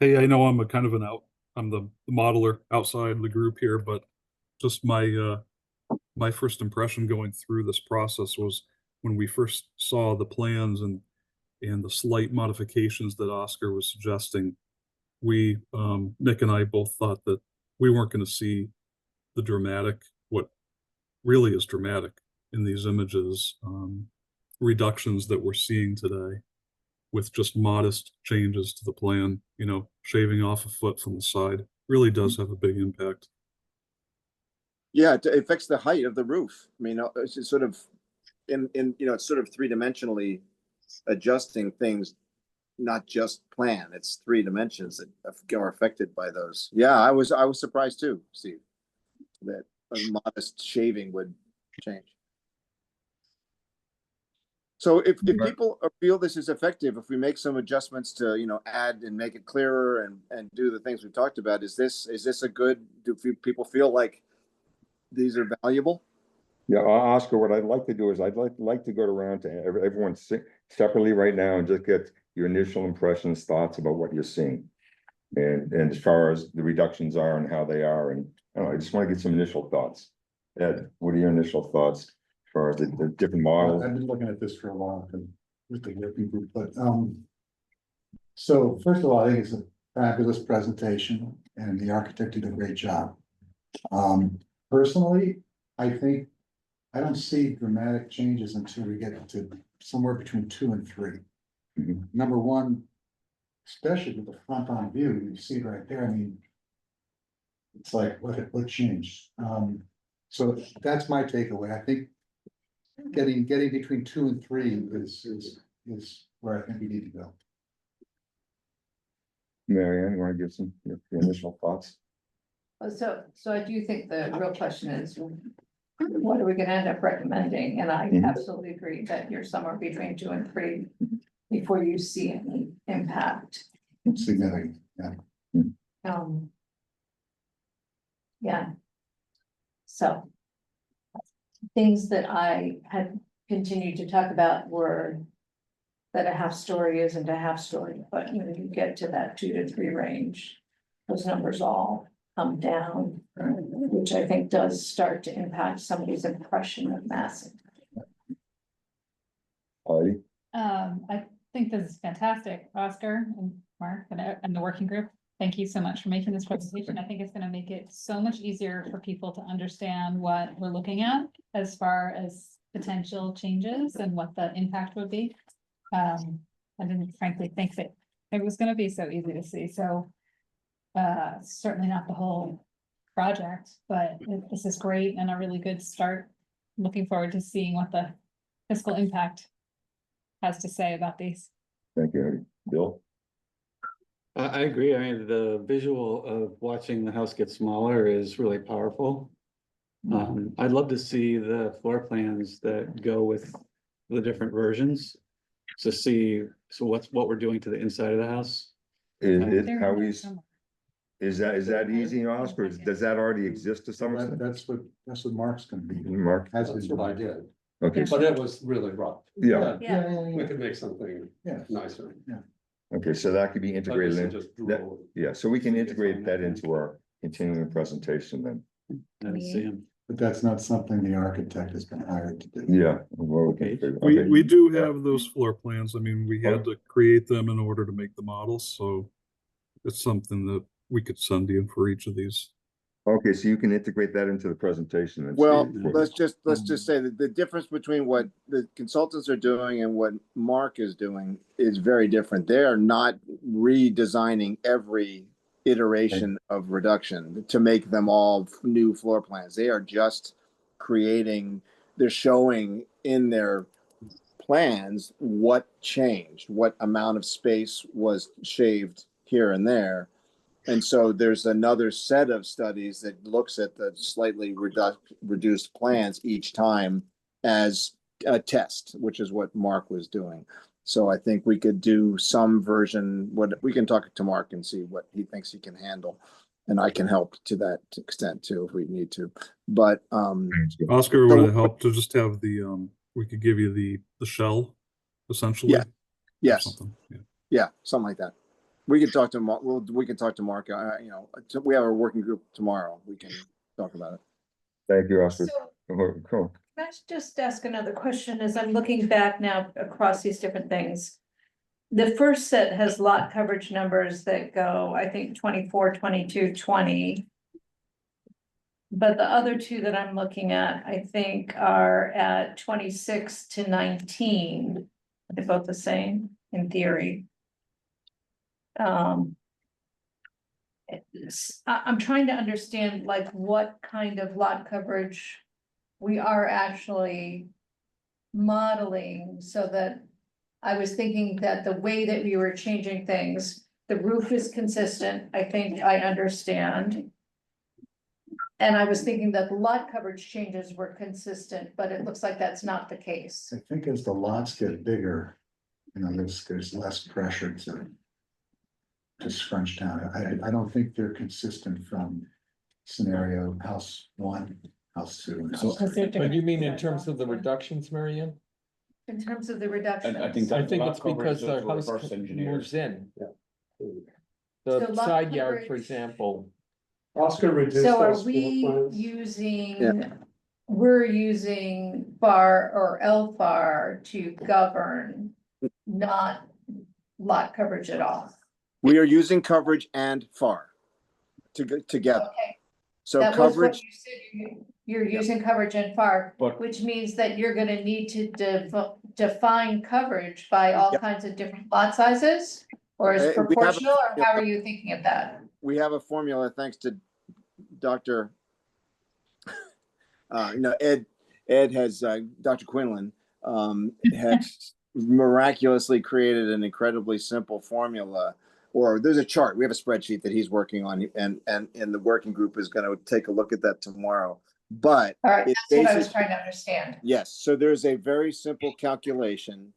Hey, I know I'm I'm the modeler outside the group here, but just my first impression going through this process was when we first saw the plans and the slight modifications that Oscar was suggesting, Nick and I both thought that we weren't going to see what really is dramatic in these images, reductions that we're seeing today with just modest changes to the plan, shaving off a foot from the side really does have a big impact. Yeah, it affects the height of the roof. I mean, it's just sort of it's sort of three-dimensionally adjusting things, not just plan. It's 3 dimensions that are affected by those. Yeah, I was surprised too, Steve, that a modest shaving would change. So if people feel this is effective, if we make some adjustments to, add and make it clearer and do the things we talked about, is this a good, do people feel like these are valuable? Yeah, Oscar, what I'd like to do is I'd like to go around to everyone separately right now and just get your initial impressions, thoughts about what you're seeing. And as far as the reductions are and how they are, and I don't know, I just want to get some initial thoughts. Ed, what are your initial thoughts as far as the different models? I've been looking at this for a while with the working group, but so first of all, I think it's a fabulous presentation and the architect did a great job. Personally, I think I don't see dramatic changes until we get to somewhere between 2 and 3. Number one, especially with the front on view, you see it right there. I mean, it's like, what changed? So that's my takeaway. I think getting between 2 and 3 is where I think we need to go. Marianne, you want to give some your initial thoughts? So I do think the real question is, what are we gonna end up recommending? And I absolutely agree that you're somewhere between 2 and 3 before you see any impact. Significant, yeah. Yeah. So things that I had continued to talk about were that a half story isn't a half story, but when you get to that 2 to 3 range, those numbers all come down, which I think does start to impact somebody's impression of massing. Heidi? I think this is fantastic, Oscar and Mark and the working group. Thank you so much for making this presentation. I think it's gonna make it so much easier for people to understand what we're looking at as far as potential changes and what the impact would be. I didn't frankly think that it was gonna be so easy to see, so certainly not the whole project, but this is great and a really good start. Looking forward to seeing what the fiscal impact has to say about these. Thank you, Heidi. Bill? I agree. I mean, the visual of watching the house get smaller is really powerful. I'd love to see the floor plans that go with the different versions. To see, what we're doing to the inside of the house. Is that easy, Oscar? Does that already exist to some extent? That's what Mark's gonna be. Mark? That's what I did. Okay, But it was really rough. Yeah. We could make something Yeah. nicer. okay, so that could be But integrated this in, is just that- drool. yeah, so we can So we can integrate find that that. into our continuing presentation then. I don't see him. But that's not something the architect has been hired to do. Yeah. well, we can Okay. figure- We, okay. we do Yeah. have those floor plans. I mean, we had to create them in order to make the models, so it's something that we could send you for each of these. Okay, so you can integrate that into the presentation and. Well, see- let's just say that the difference between what the consultants are doing and what Mark is doing is very different. They are not redesigning every iteration of reduction to make them all new floor plans. They are just creating, they're showing in their plans what changed, what amount of space was shaved here and there. And so there's another set of studies that looks at the slightly reduced plans each time as a test, which is what Mark was doing. So I think we could do some version, what we can talk to Mark and see what he thinks he can handle. And I can help to that extent too, if we need to. But Oscar, So- would it help to just have the, we could give you the shell, essentially? Yeah. or yes, something? Yeah. yeah, something like that. We can talk to Mark. We can talk to Mark. We have a working group tomorrow. We can talk about it. Thank you, Oscar. So Cool. can I just ask another question as I'm looking back now across these different things? The first set has lot coverage numbers that go, I think, 24, 22, 20. But the other two that I'm looking at, I think, are at 26 to 19. They're both the same in theory. I'm trying to understand like what kind of lot coverage we are actually modeling so that I was thinking that the way that we were changing things, the roof is consistent, I think I understand. And I was thinking that the lot coverage changes were consistent, but it looks like that's not the case. I think as the lots get bigger, there's less pressure to scrunch down. I don't think they're consistent from scenario house 1, house 2. and house Because they're 3. But you mean in different terms of the reductions, Marianne? In terms of the reduction. And I think I that think lot it's coverage because is the house reverse engineered. moves in. So The lot side yard, for coverage- example, Oscar reduced So are those floor we plans. using, we're using FAR or LFAR to govern, not lot coverage at all? We are using coverage and FAR together. Okay, So that was what coverage, you said, you're using coverage and FAR, But- which means that you're gonna need to define coverage by all Yep. kinds of different lot sizes? Or is We have a- proportional, or how are you thinking of that? we have a formula thanks to Dr. Ed has, Dr. Quinlan, has miraculously created an incredibly simple formula. Or there's a chart, we have a spreadsheet that he's working on and the working group is gonna take a look at that tomorrow. But All right, it that's what I was bases- trying to understand. yes, so there's a very simple calculation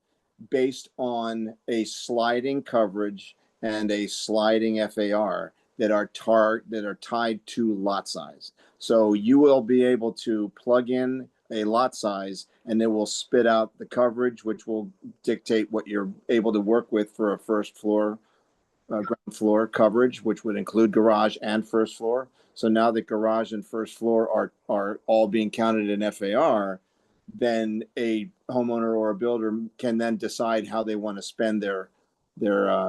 based on a sliding coverage and a sliding FAR that are tied to lot size. So you will be able to plug in a lot size and it will spit out the coverage, which will dictate what you're able to work with for a first floor, ground floor coverage, which would include garage and first floor. So now that garage and first floor are all being counted in FAR, then a homeowner or a builder can then decide how they want to spend their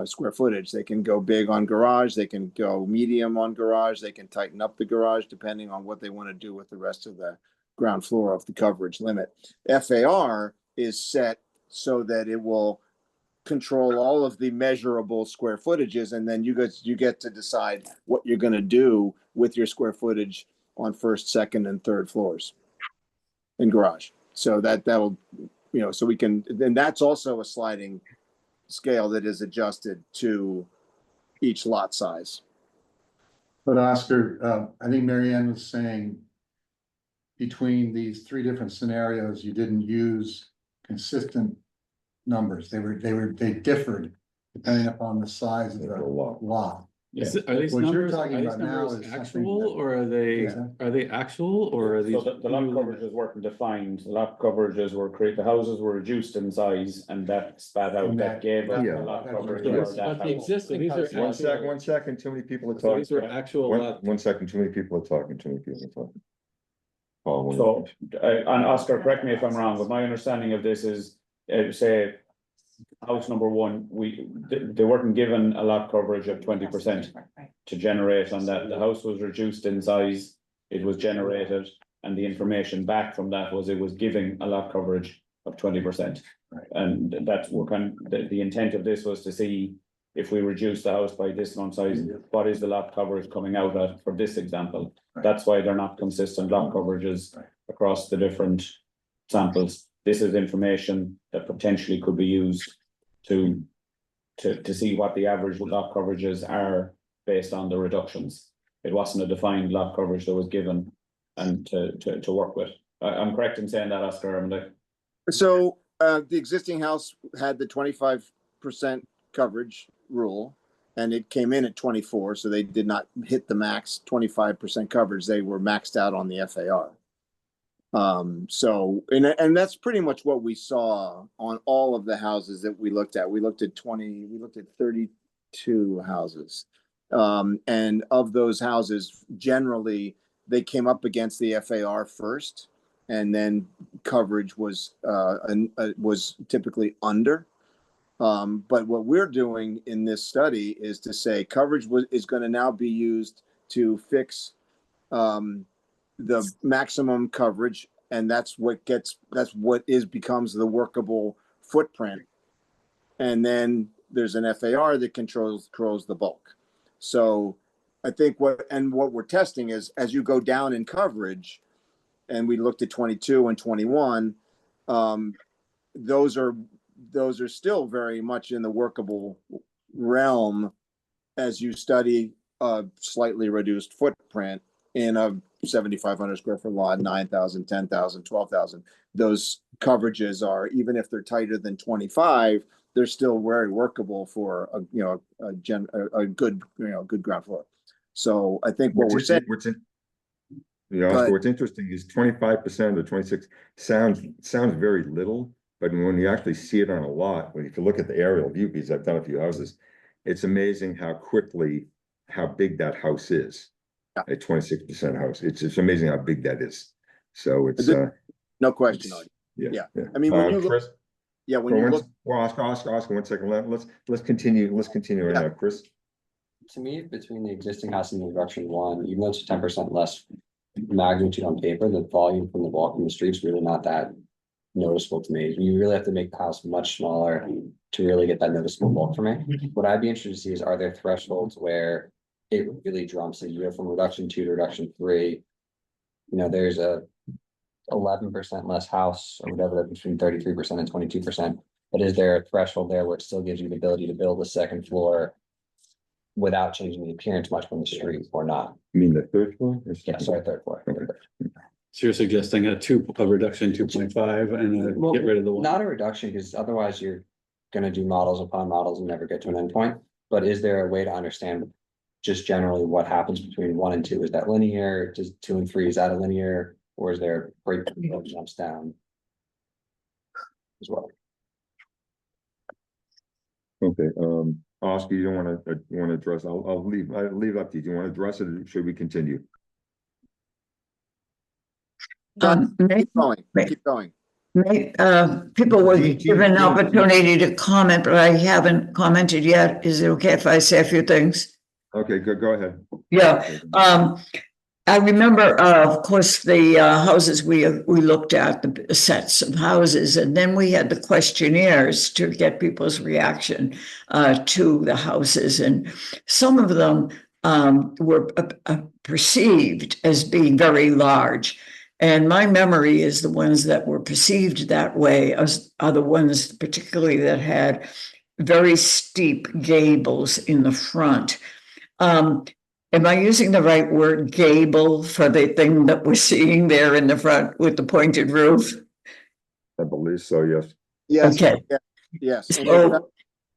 square footage. They can go big on garage, they can go medium on garage, they can tighten up the garage depending on what they want to do with the rest of the ground floor of the coverage limit. FAR is set so that it will control all of the measurable square footages, and then you get to decide what you're going to do with your square footage on first, second, and third floors in garage. So that'll, so we can, then that's also a sliding scale that is adjusted to each lot size. But Oscar, I think Mary Ann was saying between these 3 different scenarios, you didn't use consistent numbers. They differed depending upon the size of the lot. Are these What you're numbers, talking are these about now numbers is something actual, that- or are they actual, or are So these? the lot coverages weren't defined, the lot coverages were the houses were reduced in size and that spat out, And that gave us Yeah. the lot coverage So for this- that but the house. existing These are houses. One second, too many people are So these talking. are actual lot. One second, too many people are talking, too many people are talking. Paul, one So, second. and Oscar, correct me if I'm wrong, but my understanding of this is, say. House number one, they weren't given a lot coverage of 20% to generate on that, the house was reduced in size. It was generated, and the information back from that was it was giving a lot coverage of 20%. Right. And that's what the intent of this was to see. If we reduce the house by this amount size, what is the lot coverage coming out at for this example? Right. That's why they're not consistent lot coverages Right. across the different samples. This is information that potentially could be used to see what the average lot coverages are based on the reductions. It wasn't a defined lot coverage that was given and to work with. I'm correct in saying that, Oscar, am I? So the existing house had the 25% coverage rule, and it came in at 24, so they did not hit the max 25% coverage. They were maxed out on the FAR. So, and that's pretty much what we saw on all of the houses that we looked at. We looked at 32 houses. And of those houses, generally, they came up against the FAR first, and then coverage was typically under. But what we're doing in this study is to say coverage is going to now be used to fix the maximum coverage, and that's what becomes the workable footprint. And then there's an FAR that controls the bulk. So I think what we're testing is, as you go down in coverage, and we looked at 22 and 21, those are still very much in the workable realm as you study a slightly reduced footprint in a 7,500 square foot lot, 9,000, 10,000, 12,000. Those coverages are, even if they're tighter than 25, they're still very workable for a good ground floor. So I think what we're saying. What's interesting is 25% or 26 sounds very little, but when you actually see it on a lot, if you look at the aerial view, because I've done a few houses, it's amazing how big that house is. A 26% house. It's amazing how big that is. So it's no question. Yeah. I mean, when you look, Chris, when you look. Well, Oscar, 1 second. Let's continue. Let's continue right now, Chris. To me, between the existing house and the reduction one, even though it's 10% less magnitude on paper, the volume from the walk in the streets really not that noticeable to me. You really have to make the house much smaller to really get that noticeable bulk for me. What I'd be interested to see is, are there thresholds where it really jumps a year from reduction 2 to reduction 3? There's a 11% less house or whatever, between 33% and 22%. But is there a threshold there where it still gives you the ability to build a second floor without changing the appearance much from the street, or not? You mean the third floor? Yeah, sorry, third floor. Okay. So you're suggesting a reduction 2.5 and Well, get rid of the one? Not a reduction, because otherwise you're gonna do models upon models and never get to an endpoint. But is there a way to understand just generally what happens between 1 and 2? Is that linear? Does 2 and 3, is that a linear, or is there a break that jumps down as well? Okay, Oscar, you don't want to address, I'll leave it up to you. Do you want to address it, or should we continue? Keep going. People were given an opportunity to comment, but I haven't commented yet. Is it okay if I say a few things? Okay, go ahead. Yeah, I remember, of course, the houses we looked at, the sets of houses, and then we had the questionnaires to get people's reaction to the houses, and some of them were perceived as being very large. And my memory is the ones that were perceived that way are the ones particularly that had very steep gables in the front. Am I using the right word, gable, for the thing that we're seeing there in the front with the pointed roof? I believe so, yes. Yes. Okay. Yes. So,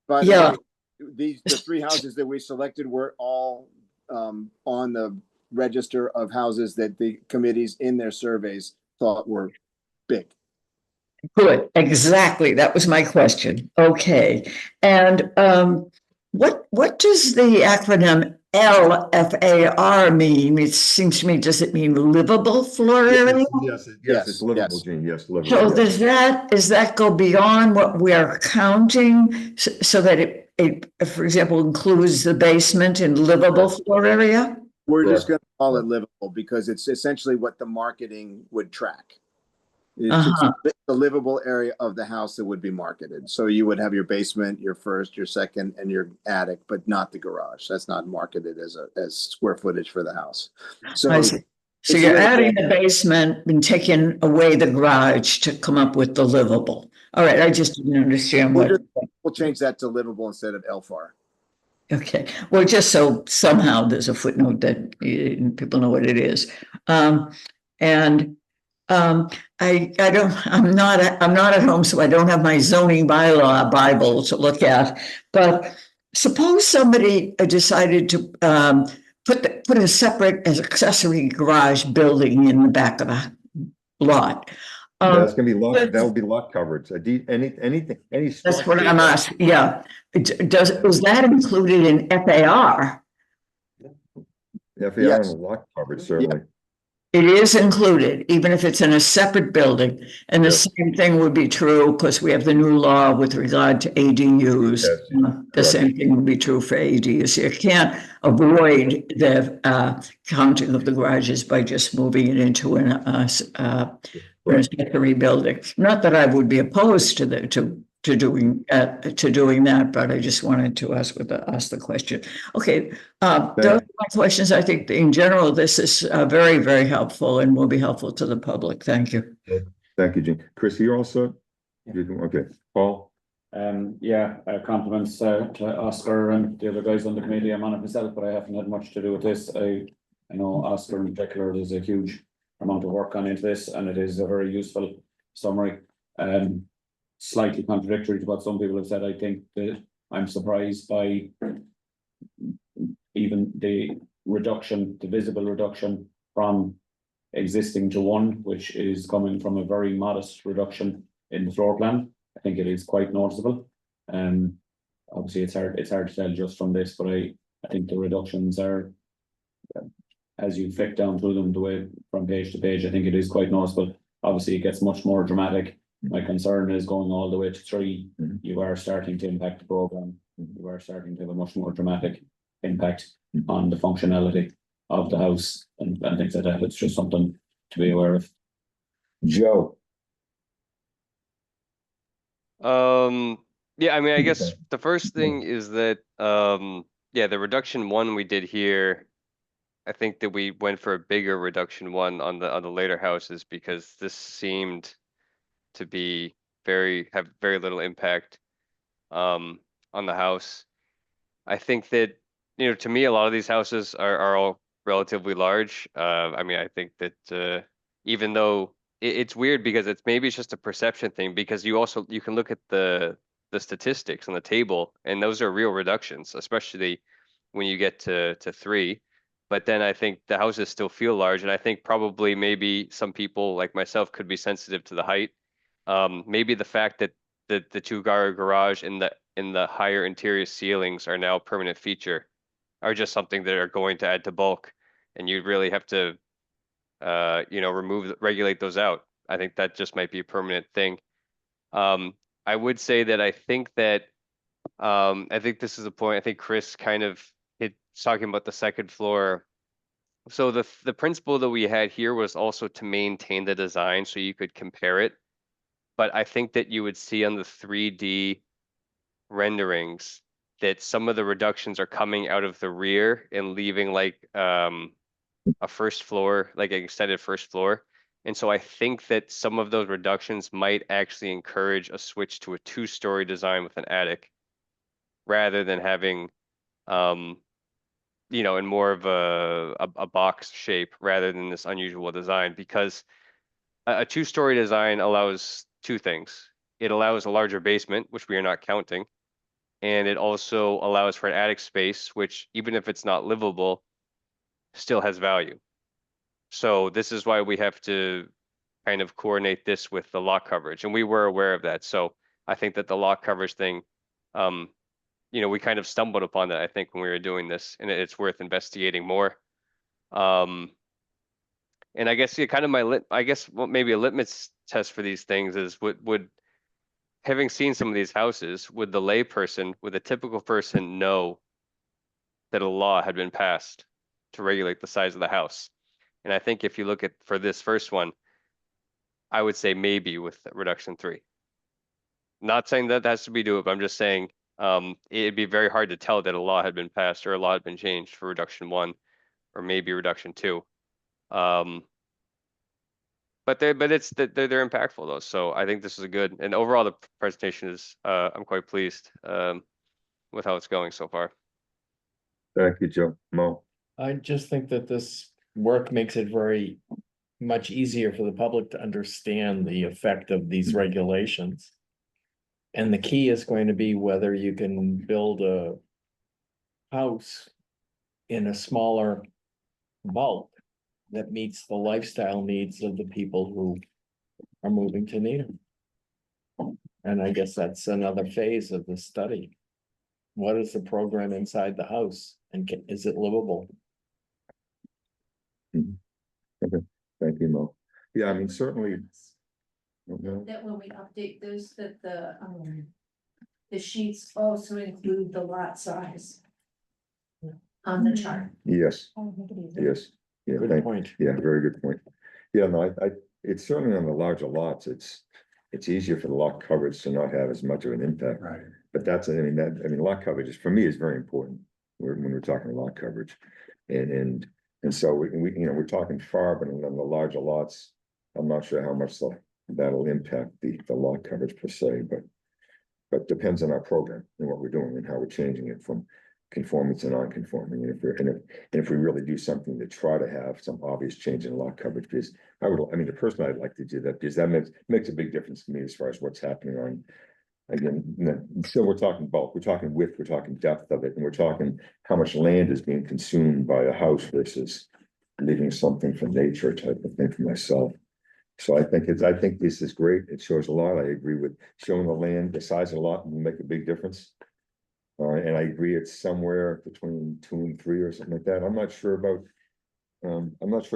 By the yeah. way, the three houses that we selected were all on the register of houses that the committees in their surveys thought were big. Good, exactly. That was my question. Okay. And what does the acronym LFAR mean? It seems to me, does it mean livable floor area? Yes, it's livable, Gene, yes, livable. So yes. does that go beyond what we are counting so that it, for example, includes the basement and livable floor area? We're just Correct. gonna call it livable because it's essentially what the marketing would track. It's Uh-huh. the livable area of the house that would be marketed. So you would have your basement, your first, your second, and your attic, but not the garage. That's not marketed as square footage for the house. So I see. So it's you're livable. adding the basement and taking away the garage to come up with the livable. All right, I just didn't understand what. We'll change that to livable instead of LFAR. Okay, well, just so somehow there's a footnote that people know what it is. I'm not at home, so I don't have my zoning bylaw Bible to look at. But suppose somebody decided to put a separate as accessory garage building in the back of a lot. That's gonna be lot, that would be lot coverage, anything, any. That's what I'm asking, yeah. Is that included in FAR? FAR and lot coverage, certainly. It is included, even if it's in a separate building. And the same thing would be true, because we have the new law with regard to ADUs. Yes, The same thing would be true for ADUs. You can't avoid the counting of the garages by just moving it into an accessory building. Not that I would be opposed to doing that, but I just wanted to ask the question. Okay, those are my questions. I think in general, this is very, very helpful and will be helpful to the public. Thank you. Thank you, Gene. Chris, you also? Okay, Paul? Compliments to Oscar and the other guys on the committee. I'm on it myself, but I haven't had much to do with this. I know Oscar in particular, there's a huge amount of work gone into this, and it is a very useful summary. Slightly contradictory to what some people have said. I think that I'm surprised by even the reduction, the visible reduction from existing to one, which is coming from a very modest reduction in the floor plan. I think it is quite noticeable. Obviously it's hard to tell just from this, but I think the reductions are, as you flick down through them the way from page to page, I think it is quite noticeable. Obviously it gets much more dramatic. My concern is going all the way to 3, you are starting to impact the program. You are starting to have a much more dramatic impact on the functionality of the house and things like that. It's just something to be aware of. Joe? Yeah, I mean, I guess the first thing is that, the reduction 1 we did here, I think that we went for a bigger reduction 1 on the later houses because this seemed to be have very little impact on the house. I think that, to me, a lot of these houses are all relatively large. I mean, I think that even though it's weird because maybe it's just a perception thing, because you can look at the statistics on the table, and those are real reductions, especially when you get to 3. But then I think the houses still feel large, and I think probably maybe some people like myself could be sensitive to the height. Maybe the fact that the 2-car garage in the higher interior ceilings are now a permanent feature are just something that are going to add to bulk, and you really have to regulate those out. I think that just might be a permanent thing. I would say that I think this is a point I think Chris kind of talking about the second floor. So the principle that we had here was also to maintain the design so you could compare it. But I think that you would see on the 3D renderings that some of the reductions are coming out of the rear and leaving like a first floor, like an extended first floor. And so I think that some of those reductions might actually encourage a switch to a 2-story design with an attic rather than having, in more of a box shape rather than this unusual design, because a 2-story design allows 2 things. It allows a larger basement, which we are not counting, And it also allows for an attic space, which even if it's not livable, still has value. So this is why we have to kind of coordinate this with the lot coverage, and we were aware of that. So I think that the lot coverage thing, we kind of stumbled upon that, I think, when we were doing this, and it's worth investigating more. And I guess, yeah, kind of maybe a litmus test for these things is would having seen some of these houses, would the typical person know that a law had been passed to regulate the size of the house? And I think if you look at, for this first one, I would say maybe with reduction 3. Not saying that has to be doable, but I'm just saying, it'd be very hard to tell that a law had been passed or a law had been changed for reduction 1 or maybe reduction 2. But they're impactful though. So I think this is a good, and overall the presentation is, I'm quite pleased, with how it's going so far. Thank you, Joe. Mo? I just think that this work makes it very much easier for the public to understand the effect of these regulations. And the key is going to be whether you can build a house in a smaller bulk that meets the lifestyle needs of the people who are moving to Needham. And I guess that's another phase of the study. What is the program inside the house, and is it livable? Okay, thank you, Mo. Yeah, I mean, certainly. That when we update this, that the sheets also include the lot size on the chart. Yes, yes. Yeah, Good point. Yeah, very good point. Yeah, no, it's certainly on the larger lots, it's easier for the lot coverage to not have as much of an impact. Right. But lot coverage is, for me, is very important when we're talking lot coverage. And so we're talking far, but on the larger lots, I'm not sure how much that'll impact the lot coverage per se, but depends on our program and what we're doing and how we're changing it from conforming to non-conforming. And if we really do something to try to have some obvious change in lot coverage, because the person I'd like to do that, because that makes a big difference to me as far as what's happening on. Again, so we're talking bulk, we're talking width, we're talking depth of it, and we're talking how much land is being consumed by a house versus leaving something for nature type of thing for myself. So I think this is great. It shows a lot. I agree with showing the land, the size of the lot will make a big difference. And I agree it's somewhere between 2 and 3 or something like that. I'm not sure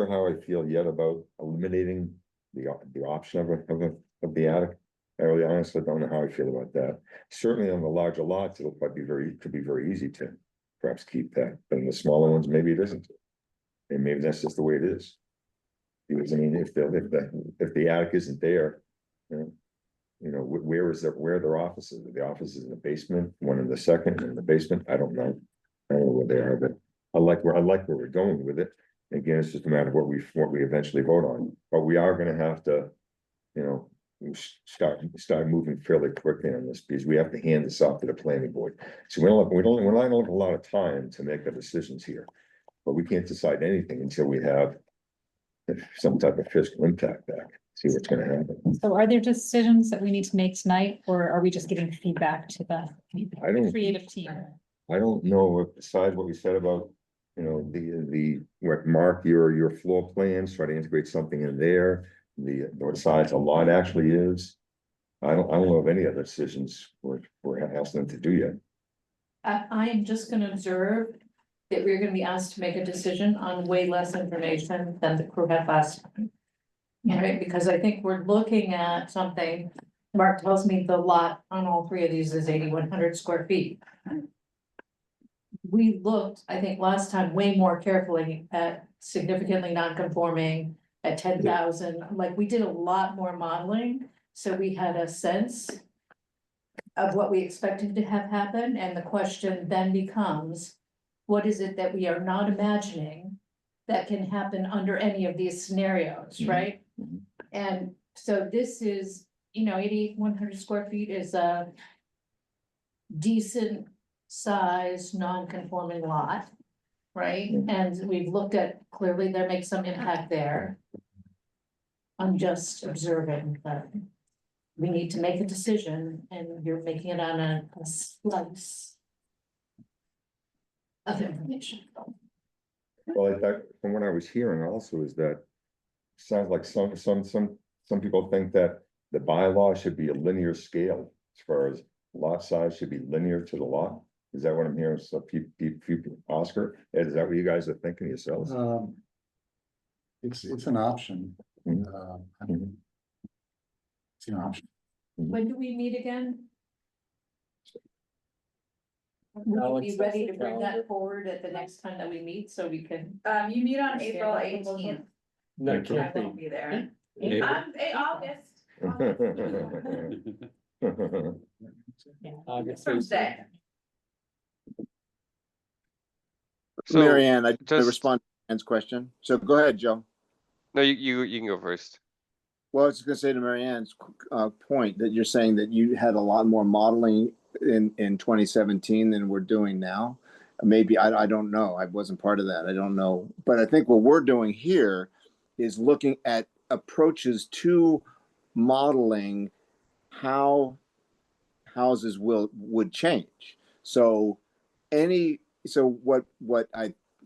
how I feel yet about eliminating the option of the attic. I really honestly don't know how I feel about that. Certainly on the larger lots, it'll probably could be very easy to perhaps keep that, but in the smaller ones, maybe it isn't. And maybe that's just the way it is. Because if the attic isn't there, where are their offices? Are the offices in the basement, one in the second, in the basement? I don't know. I don't know where they are, but I like where we're going with it. Again, it's just a matter of what we eventually vote on, but we are gonna have to, start moving fairly quickly on this, because we have to hand this off to the planning board. So we're not have a lot of time to make the decisions here, but we can't decide anything until we have some type of fiscal impact back, see what's gonna happen. So are there decisions that we need to make tonight, or are we just giving feedback to the creative team? I don't know if, besides what we said about, what Mark, your floor plans, try to integrate something in there, what size a lot actually is. I don't know of any other decisions we're asking them to do yet. I am just gonna observe that we're gonna be asked to make a decision on way less information than the crew had last time. All right, because I think we're looking at something, Mark tells me the lot on all 3 of these is 8,100 square feet. We looked, I think last time, way more carefully at significantly non-conforming at 10,000, like we did a lot more modeling. So we had a sense of what we expected to have happen, and the question then becomes, what is it that we are not imagining that can happen under any of these scenarios, right? And so this is, 8,100 square feet is a decent size, non-conforming lot, right? And we've looked at, clearly there makes some impact there. I'm just observing that. we need to make a decision and you're making it on a slice of information. Well, I thought, from what I was hearing also is that sounds like some people think that the bylaw should be a linear scale as far as lot size should be linear to the lot. Is that what I'm hearing? So Oscar, Ed, is that what you guys are thinking yourselves? It's an option. Mhm. It's an option. When do we meet again? No, Will you be it's- ready to bring that forward at the next time that we meet so we can? You meet on Understand April that 18th. No, it I can't won't be. be there. April. August. August From is- today. So, Mary Ann, I just- respond to Ann's question. So go ahead, Joe. No, you can go first. Well, I was just gonna say to Mary Ann's point that you're saying that you had a lot more modeling in 2017 than we're doing now. Maybe, I don't know. I wasn't part of that. I don't know. But I think what we're doing here is looking at approaches to modeling how houses would change. So what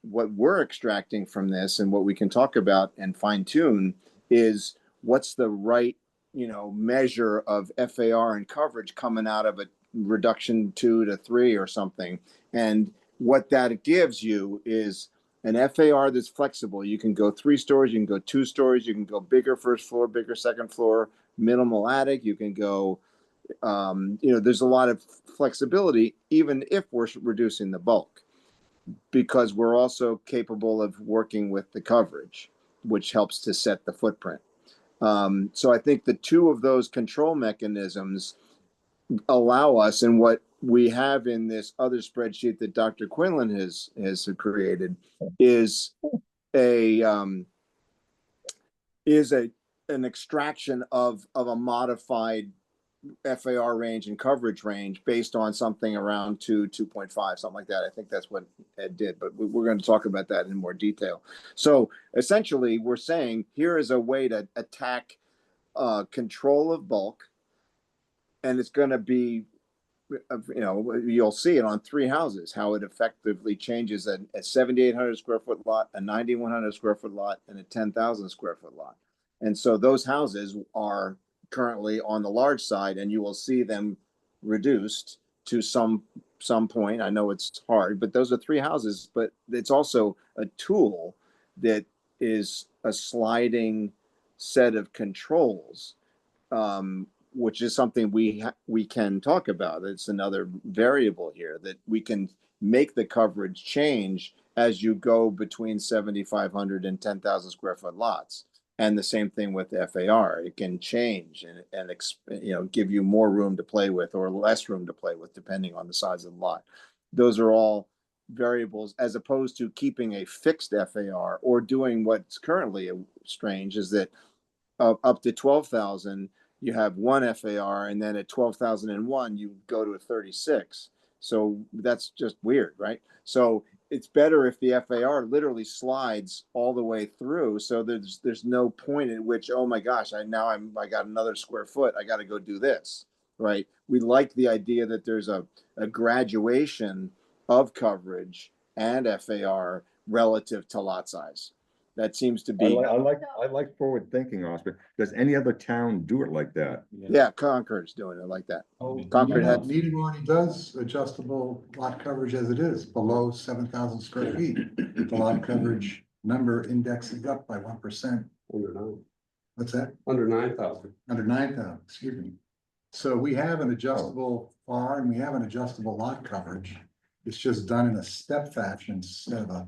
we're extracting from this and what we can talk about and fine tune is what's the right, measure of FAR and coverage coming out of a reduction 2 to 3 or something. And what that gives you is an FAR that's flexible. You can go 3 stories, you can go 2 stories, you can go bigger first floor, bigger second floor, minimal attic. You can go, there's a lot of flexibility, even if we're reducing the bulk, because we're also capable of working with the coverage, which helps to set the footprint. So I think the two of those control mechanisms allow us, and what we have in this other spreadsheet that Dr. Quinlan has created is an extraction of a modified FAR range and coverage range based on something around 2.5, something like that. I think that's what Ed did, but we're going to talk about that in more detail. So essentially, we're saying here is a way to attack control of bulk, and it's going to be, you'll see it on 3 houses, how it effectively changes a 7,800 square foot lot, a 9,100 square foot lot, and a 10,000 square foot lot. And so those houses are currently on the large side, and you will see them reduced to some point. I know it's hard, but those are 3 houses, but it's also a tool that is a sliding set of controls, which is something we can talk about. It's another variable here that we can make the coverage change as you go between 7,500 and 10,000 square foot lots. And the same thing with FAR. It can change and give you more room to play with or less room to play with, depending on the size of the lot. Those are all variables, as opposed to keeping a fixed FAR or doing what's currently strange, is that up to 12,000, you have 1 FAR, and then at 12,001, you go to a 36. So that's just weird, right? So it's better if the FAR literally slides all the way through. So there's no point at which, oh my gosh, I got another square foot, I got to go do this, right? We like the idea that there's a graduation of coverage and FAR relative to lot size. That seems to be. I like forward thinking, Oscar. Does any other town do it like that? Yeah, Concord's doing it like that. Oh, Concord had. Needham already does adjustable lot coverage as it is, below 7,000 square feet. The lot coverage number indexes up by 1%. Under 9. What's that? Under 9,000. Under 9,000, excuse me. So we have an adjustable FAR and we have an adjustable lot coverage. It's just done in a step fashion instead of a,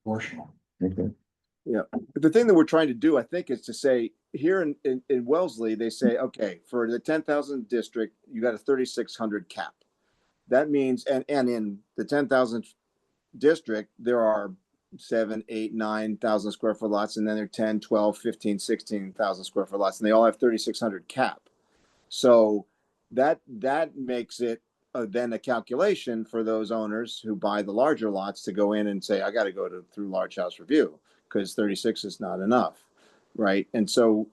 proportional. Okay. Yeah, but the thing that we're trying to do, I think, is to say here in Wellesley, they say, okay, for the 10,000 district, you got a 3,600 cap. That means, and in the 10,000 district, there are 7, 8, 9,000 square foot lots, and then there are 10, 12, 15, 16,000 square foot lots, and they all have 3,600 cap. So that makes it then a calculation for those owners who buy the larger lots to go in and say, I got to go through large house review because 36 is not enough, right? And so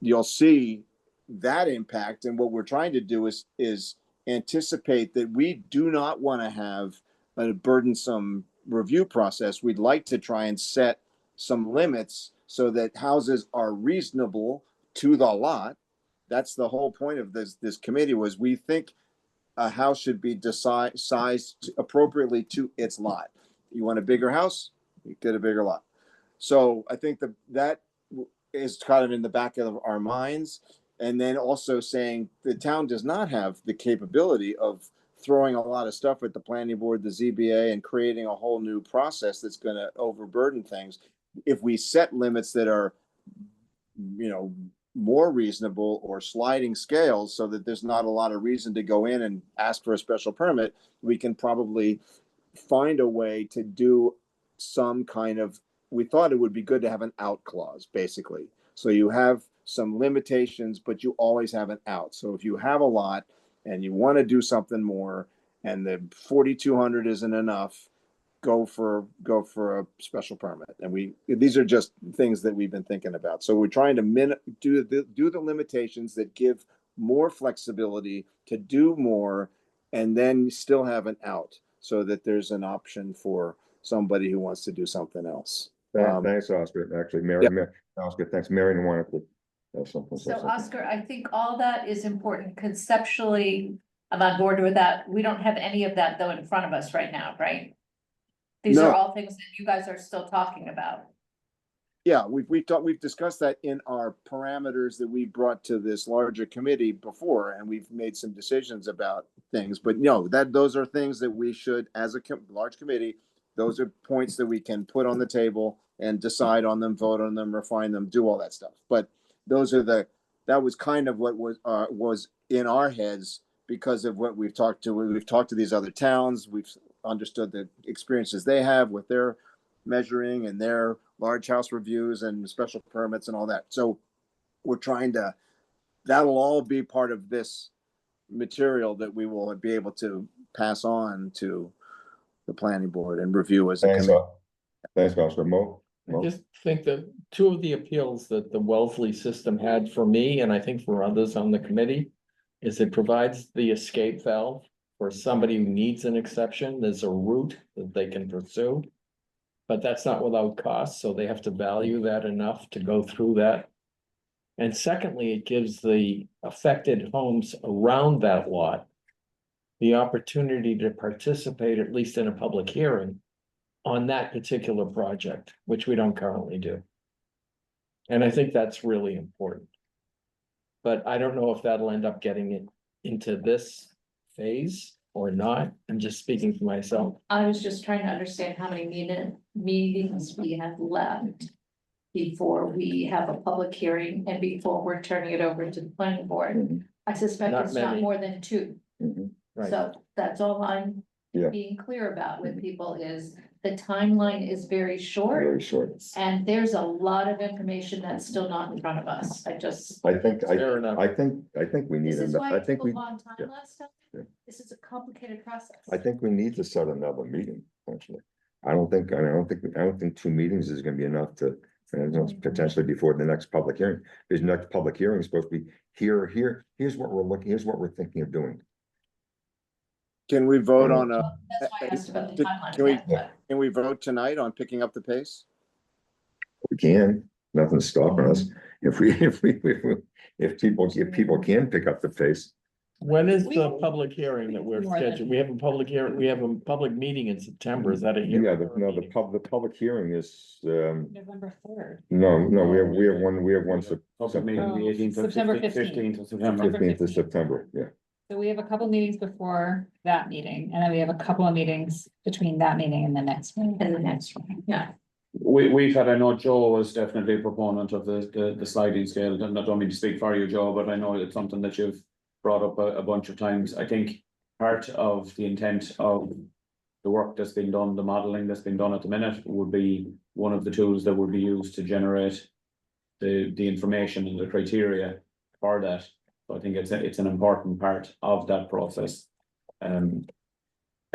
you'll see that impact. And what we're trying to do is anticipate that we do not want to have a burdensome review process. We'd like to try and set some limits so that houses are reasonable to the lot. That's the whole point of this committee, was we think a house should be sized appropriately to its lot. You want a bigger house, you get a bigger lot. So I think that is kind of in the back of our minds. And then also saying the town does not have the capability of throwing a lot of stuff at the planning board, the ZBA, and creating a whole new process that's going to overburden things. If we set limits that are, more reasonable or sliding scales so that there's not a lot of reason to go in and ask for a special permit, we can probably find a way to do some kind of, we thought it would be good to have an out clause, basically. So you have some limitations, but you always have an out. So if you have a lot and you want to do something more and the 4,200 isn't enough, go for a special permit. And these are just things that we've been thinking about. So we're trying to do the limitations that give more flexibility to do more, and then still have an out so that there's an option for somebody who wants to do something else. Thanks, Oscar. Actually, Mary, Oscar, thanks. Marion wanted to have something. So Oscar, I think all that is important conceptually. I'm on board with that. We don't have any of that though in front of us right now, right? These are all things that you guys are still talking about. Yeah, we've discussed that in our parameters that we brought to this larger committee before, and we've made some decisions about things. But those are things that we should, as a large committee, those are points that we can put on the table and decide on them, vote on them, refine them, do all that stuff. But that was kind of what was in our heads because of what we've talked to. We've talked to these other towns. We've understood the experiences they have with their measuring and their large house reviews and special permits and all that. So we're trying that'll all be part of this material that we will be able to pass on to the planning board and review as a committee. Thanks, Oscar. Mo? I just think that two of the appeals that the Wellesley system had for me, and I think for others on the committee, is it provides the escape valve for somebody who needs an exception. There's a route that they can pursue. But that's not without cost, so they have to value that enough to go through that. And secondly, it gives the affected homes around that lot the opportunity to participate, at least in a public hearing, on that particular project, which we don't currently do. And I think that's really important. But I don't know if that'll end up getting it into this phase or not. I'm just speaking for myself. I was just trying to understand how many meetings we have left before we have a public hearing and before we're turning it over to the planning board. I suspect Not it's not many. more than 2. Right. So that's all I'm being clear about with people is the timeline is very short. Very short. And there's a lot of information that's still not in front of us. I think we need This is why I it think took we a long time yeah. last time. Yeah. This is a complicated process. I think we need to set another meeting, actually. I don't think 2 meetings is gonna be enough to potentially before the next public hearing. Because next public hearing is supposed to be here's what we're thinking of doing. Can we vote on That's why I asked about the timeline. can we vote tonight on picking up the pace? We can, nothing's stopping us. If people can pick up the pace. When is the public hearing that we're scheduled? We have a public hearing, we have a public meeting in September. Is that a hearing? Yeah, the public hearing is, November 3rd. no, we have one. Public meeting, the 18th of September 15th of September. 15th of September, yeah. So we have a couple meetings before that meeting, and then we have a couple of meetings between that meeting and the next meeting. And the next one, yeah. We've had, I know Joe was definitely a proponent of the sliding scale, and I don't mean to speak for you, Joe, but I know it's something that you've brought up a bunch of times. I think part of the intent of the work that's been done, the modeling that's been done at the minute, would be one of the tools that would be used to generate the information and the criteria for that. So I think it's an important part of that process. I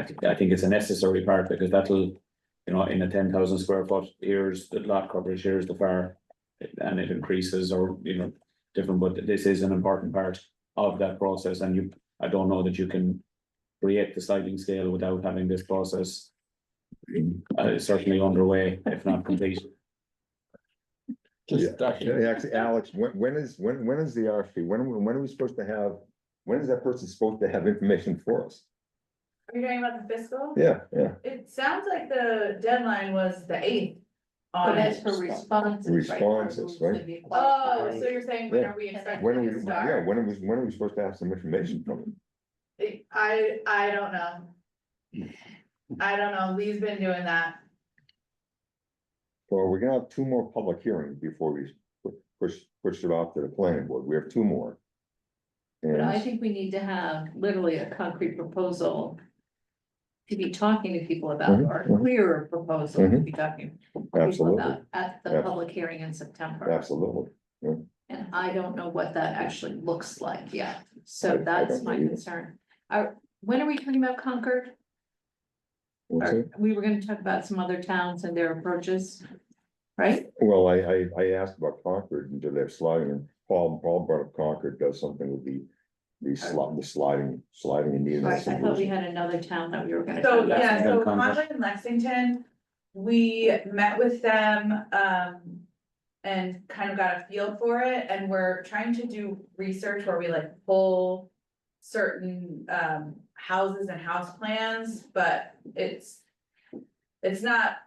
think it's a necessary part because that'll, in a 10,000 square foot, here's the lot coverage, here's the fire, and it increases, or different, but this is an important part of that process, and I don't know that you can create the sliding scale without having this process certainly underway, if not complete. Actually, Alex, when is the RFP? When are we supposed to have, when is that person supposed to have information for us? Are you talking about the fiscal? Yeah. It sounds like the deadline was the 8th. But On that's it. for responses. Responses, right? Oh, so you're saying when Yeah. are we expecting When are it we, to start? when are we supposed to have some information from them? I don't know. I don't know, Lee's been doing that. Well, we're gonna have 2 more public hearings before we push it off to the planning board. We have 2 more. But I And, think we need to have literally a concrete proposal to be talking to people about, Mhm, or a mhm. clearer proposal to be talking to people Absolutely. about at the Yeah. public hearing in September. absolutely. And I don't know what that actually looks like yet, I so don't that's know my either. concern. When are we talking about Concord? What's Or it? we were gonna talk about some other towns and their approaches, right? Well, I asked about Concord and do they have sliding, and Paul brought up Concord does something with the sliding and needing. Right, I thought we had another town that we were gonna talk So, about. yeah, so Concord. Concord and Lexington, we met with them, and kind of got a feel for it, and we're trying to do research where we like pull certain, houses and house plans, but it's not,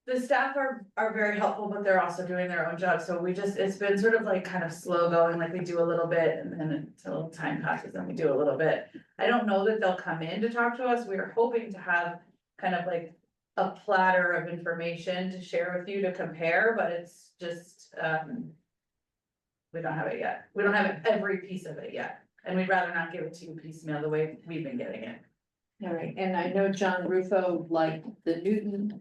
the staff are very helpful, but they're also doing their own job, so it's been sort of like kind of slow going, like we do a little bit and then until time passes and we do a little bit. I don't know that they'll come in to talk to us, we are hoping to have kind of like a platter of information to share with you to compare, but it's just, we don't have it yet, we don't have every piece of it yet, and we'd rather not give it to you piecemeal the way we've been getting it. All right, and I know John Rufo liked the Newton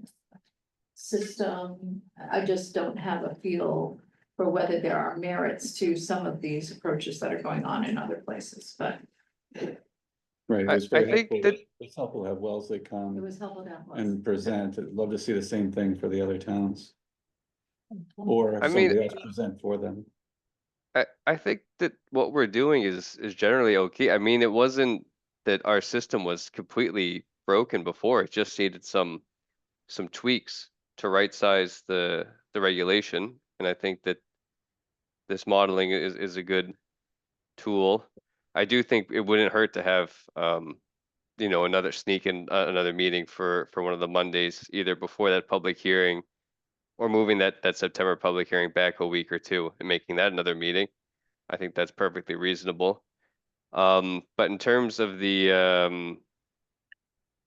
system. I just don't have a feel for whether there are merits to some of these approaches that are going on in other places, but Right, it I- was very I think helpful. that- It's helpful to have Wellesley it come was helpful that was. and present. I'd love to see the same thing for the other towns. Or I have mean- somebody else present for them. I think that what we're doing is generally okay. I mean, it wasn't that our system was completely broken before. It just needed some tweaks to right size the regulation. And I think that this modeling is a good tool. I do think it wouldn't hurt to have another sneak in another meeting for one of the Mondays, either before that public hearing or moving that September public hearing back a week or 2 and making that another meeting. I think that's perfectly reasonable. But in terms of the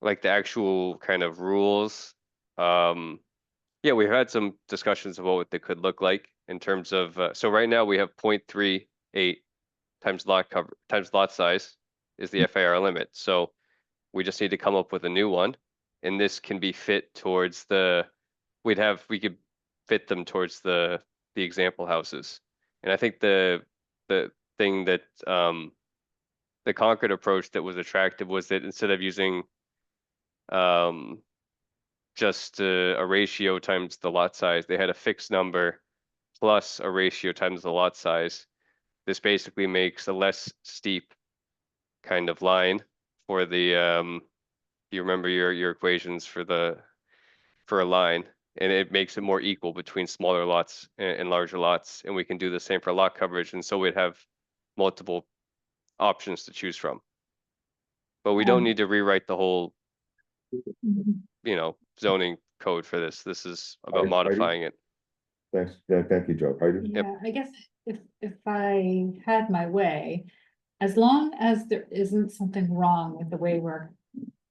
like the actual kind of rules, yeah, we've had some discussions about what they could look like in terms of, so right now we have 0.38 times lot size is the FAR limit. So we just need to come up with a new one. And this can be fit towards we could fit them towards the example houses. And I think the thing that, the Concord approach that was attractive was that instead of using, just a ratio times the lot size, they had a fixed number plus a ratio times the lot size. This basically makes a less steep kind of line for the, you remember your equations for a line, and it makes it more equal between smaller lots and larger lots, and we can do the same for lot coverage, and so we'd have multiple options to choose from. But we don't need to rewrite the whole, zoning code for this. This is about Heidi? modifying it. Thanks, yeah, thank you, Joe. Heidi? Yeah, I guess if I had my way, as long as there isn't something wrong with the way we're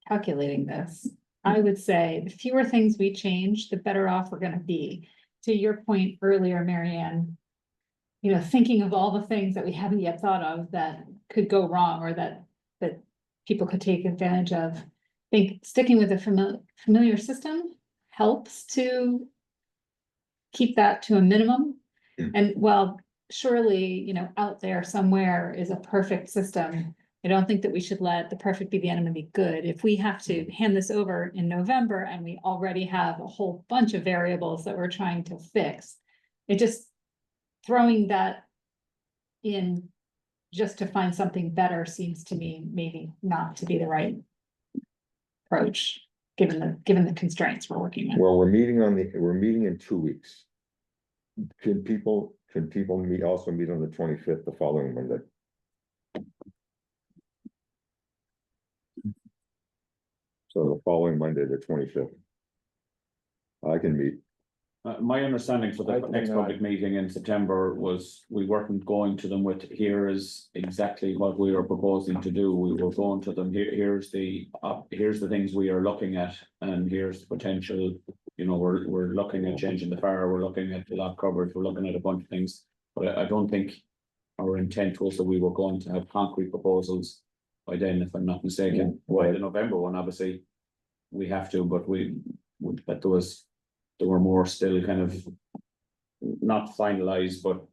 calculating this, I would say the fewer things we change, the better off we're gonna be. To your point earlier, Marianne, thinking of all the things that we haven't yet thought of that could go wrong or that people could take advantage of. I think sticking with a familiar system helps to keep that to a minimum. And while surely, out there somewhere is a perfect system, I don't think that we should let the perfect be the enemy of the good. If we have to hand this over in November and we already have a whole bunch of variables that we're trying to fix, it just throwing that in just to find something better seems to me maybe not to be the right approach, given the constraints we're working with. Well, we're meeting in 2 weeks. Can people also meet on the 25th, the following Monday? So the following Monday, the 25th. I can meet. My understanding for the I next cannot. public meeting in September was we weren't going to them with, here is exactly what we are proposing to do. We were going to them, here's the things we are looking at, and here's the potential. You know, we're looking at changing the fire, we're looking at the lot coverage, we're looking at a bunch of things. But I don't think our intent was that we were going to have concrete proposals by then, if I'm not mistaken. By the November one, obviously, we have to, but but there were more still kind of not finalized, but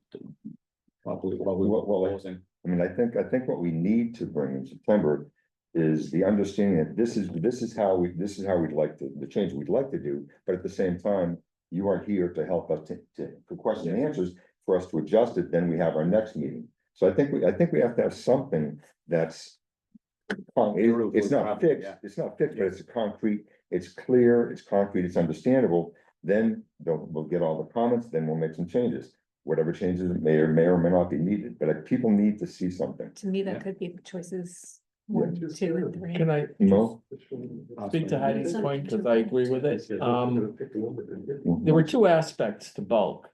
what we were proposing. I mean, I think what we need to bring in September is the understanding that this is how we'd like to, the change we'd like to do, but at the same time, you are here to help us for question and answers, for us to adjust it, then we have our next meeting. So I think we have to have something that's it's not fixed, but it's concrete, it's clear, it's concrete, it's understandable. Then we'll get all the comments, then we'll make some changes. Whatever changes may or may not be needed, but people need to see something. To me, that could be the choices 1, 2, and 3. Can I No? speak to Heidi's point, because I agree with it? There were two aspects to bulk.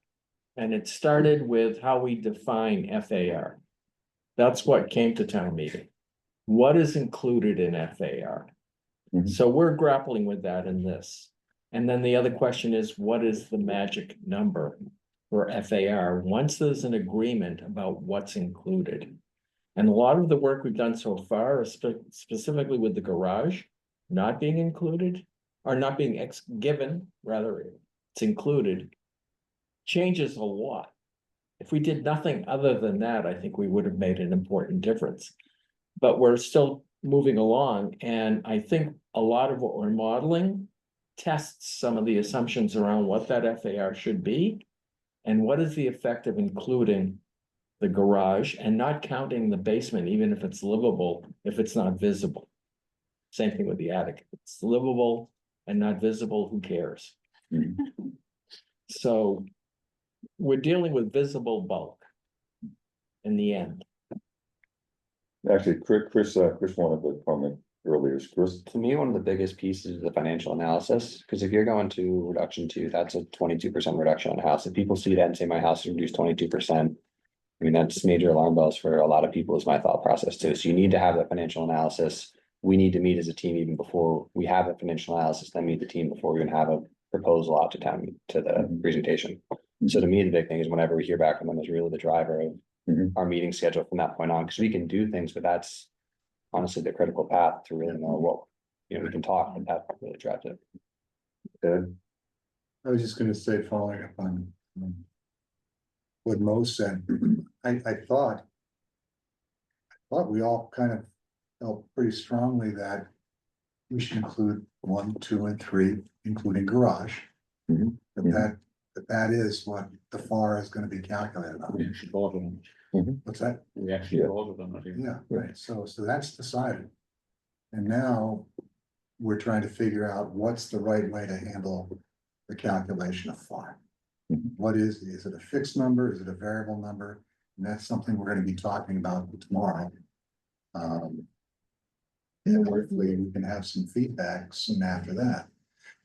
And it started with how we define FAR. That's what came to town meeting. What is included in FAR? Mhm. So we're grappling with that in this. And then the other question is, what is the magic number for FAR? Once there's an agreement about what's included. And a lot of the work we've done so far, specifically with the garage not being included, or not being given, rather, it's included, changes a lot. If we did nothing other than that, I think we would have made an important difference. But we're still moving along, and I think a lot of what we're modeling tests some of the assumptions around what that FAR should be, and what is the effect of including the garage and not counting the basement, even if it's livable, if it's not visible. Same thing with the attic. If it's livable and not visible, who cares? So we're dealing with visible bulk in the end. Actually, Chris wanted to comment earlier. Chris? To me, one of the biggest pieces is the financial analysis, because if you're going to reduction 2, that's a 22% reduction on a house. If people see that and say my house is reduced 22%, I mean, that's major alarm bells for a lot of people, is my thought process too. So you need to have that financial analysis. We need to meet as a team even before we have a financial analysis, then meet the team before we even have a proposal out to town, to the presentation. So to me, the big thing is whenever we hear back from them is really the driver of our meeting schedule from that point on, because we can do things, but that's honestly the critical path to really know what, we can talk, and that really drives it. Ed? I was just gonna say, following up on what Mo said, I thought we all kind of felt pretty strongly that we should include 1, 2, and 3, including garage. Mhm. That is what the FAR is gonna be calculated We on. actually voted on What's that? it. We actually Yeah. voted on it. Yeah, right, so that's decided. And now we're trying to figure out what's the right way to handle the calculation of FAR. Mhm. What is it a fixed number, is it a variable number? And that's something we're gonna be talking about tomorrow. And hopefully we can have some feedback soon after that.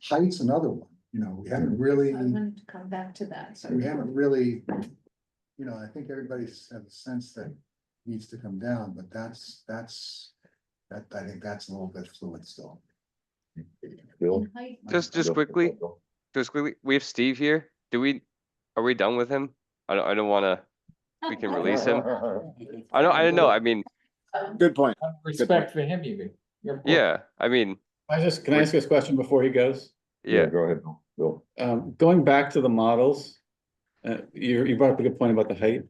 Height's another one, we haven't really. I wanted to come back to that, so. We haven't really, I think everybody's has a sense that it needs to come down, but I think that's a little bit fluid still. Bill? Just quickly, we have Steve here. Are we done with him? I don't wanna, we can release him. I don't know. I mean, Good point. Respect for him, you mean. yeah, I mean, Can I ask this question before he goes? yeah. Go ahead, Bill. Going back to the models, you brought up a good point about the height.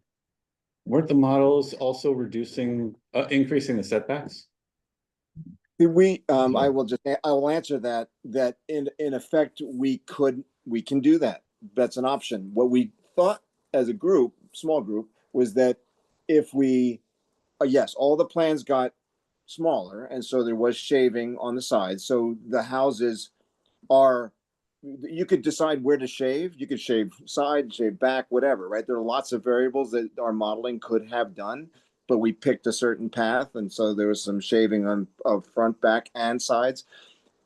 Weren't the models also increasing the setbacks? I will answer that in effect, we can do that. That's an option. What we thought as a group small group was that if we, yes, all the plans got smaller, and so there was shaving on the sides. So the houses are, you could decide where to shave. You could shave side, shave back, whatever, right? There are lots of variables that our modeling could have done, but we picked a certain path, and so there was some shaving on of front, back, and sides.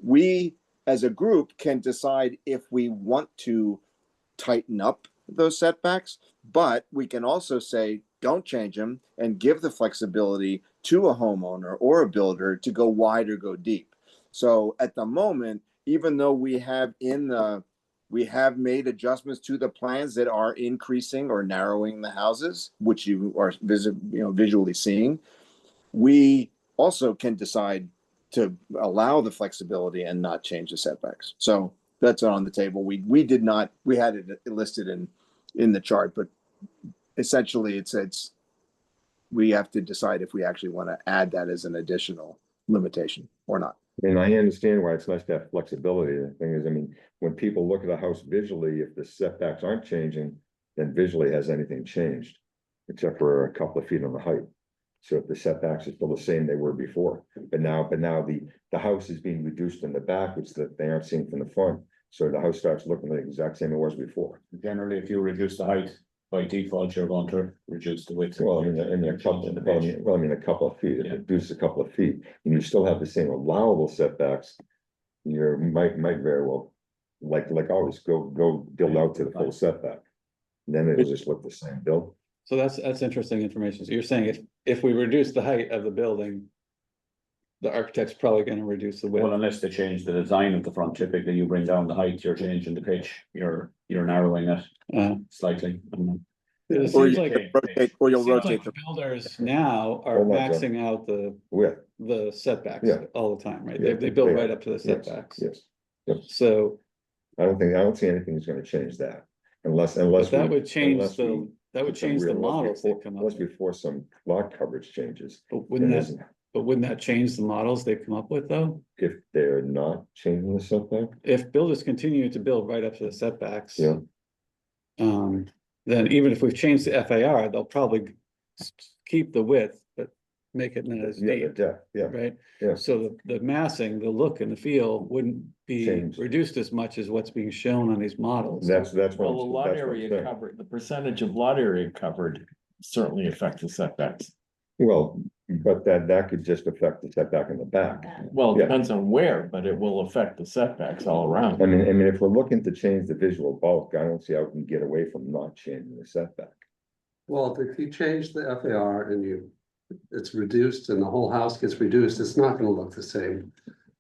We, as a group, can decide if we want to tighten up those setbacks, but we can also say, don't change them and give the flexibility to a homeowner or a builder to go wide or go deep. So at the moment, even though we have made adjustments to the plans that are increasing or narrowing the houses, which you are visually seeing, we also can decide to allow the flexibility and not change the setbacks. So that's on the table. We did not, we had it listed in the chart, but essentially it's we have to decide if we actually want to add that as an additional limitation or not. And I understand why it's nice to have flexibility. The thing is, I mean, when people look at a house visually, if the setbacks aren't changing, then visually has anything changed, except for a couple of feet on the height. So if the setbacks are still the same they were before, but now the house is being reduced in the back, which that they aren't seeing from the front. So the house starts looking like the exact same it was before. Generally, if you reduce the height, by default, you're going to reduce the width. Well, I mean, a couple of feet, Yeah. reduce a couple of feet, and you still have the same allowable setbacks. You might very well, like always, go build out to the full setback. Then it'll just look the same, Bill. So that's interesting information. So you're saying if we reduce the height of the building, the architect's probably gonna reduce the Well, width. unless they change the design of the front, typically you bring down the height, you're changing the pitch, you're narrowing it slightly. I don't know. It Or seems you like, can rotate, or you'll seems like rotate the the builders now are Hold on, John. maxing out Width, the setbacks Yeah. all the time, right? Yeah, They build they right are. up to the yes, setbacks. yes. So I don't see anything that's gonna change that, unless but that we- would change unless we that would put some change the real- models they come up Unless with. before some lot coverage changes, But wouldn't There that, isn't. but wouldn't that change the models they come up with though? if they're not changing the setback. If builders continue to build right up to the setbacks. Yeah. Then even if we've changed the FAR, they'll probably keep the width, but make it not as Yeah, the deep, depth, yeah, right? yeah. So the massing, the look and the feel wouldn't be Change. reduced as much as what's being shown on these models. That's what Well, the I'm, lot that's what I'm area saying. covered, the percentage of lot area covered certainly affects the setbacks. Well, but that could just affect the setback in the back. Well, it Yeah. depends on where, but it will affect the setbacks all around. I mean, if we're looking to change the visual bulk, I don't see how we can get away from not changing the setback. Well, if you change the FAR and it's reduced and the whole house gets reduced, it's not gonna look the same.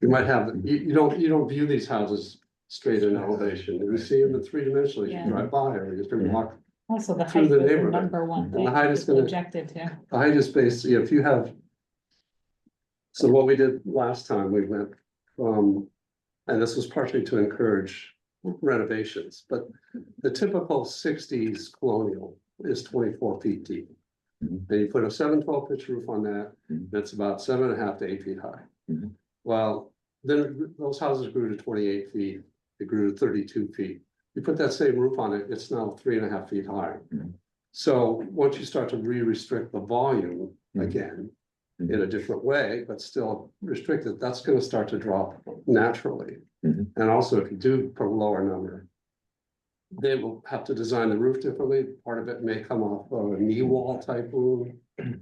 You might have, you don't view these houses straight in elevation. You see them in three dimensionally, Yeah. you drive by or you can walk. Also, the Through height the was the neighborhood. number one And the thing height is people gonna- objected to. The height is based, if you have. So what we did last time, we went from, and this was partially to encourage renovations, but the typical sixties colonial is 24 feet deep. Mhm. And you put a 7/12 pitch roof on that, Mhm. that's about 7.5 to 8 feet high. Mhm. Well, then those houses grew to 28 feet, they grew to 32 feet. You put that same roof on it, it's now 3.5 feet high. Mhm. So once you start to restrict the volume Mhm. again, in a different way, but still restricted, that's gonna start to drop naturally. Mhm. And also, if you do put a lower number, they will have to design the roof differently. Part of it may come off of a knee wall type roof.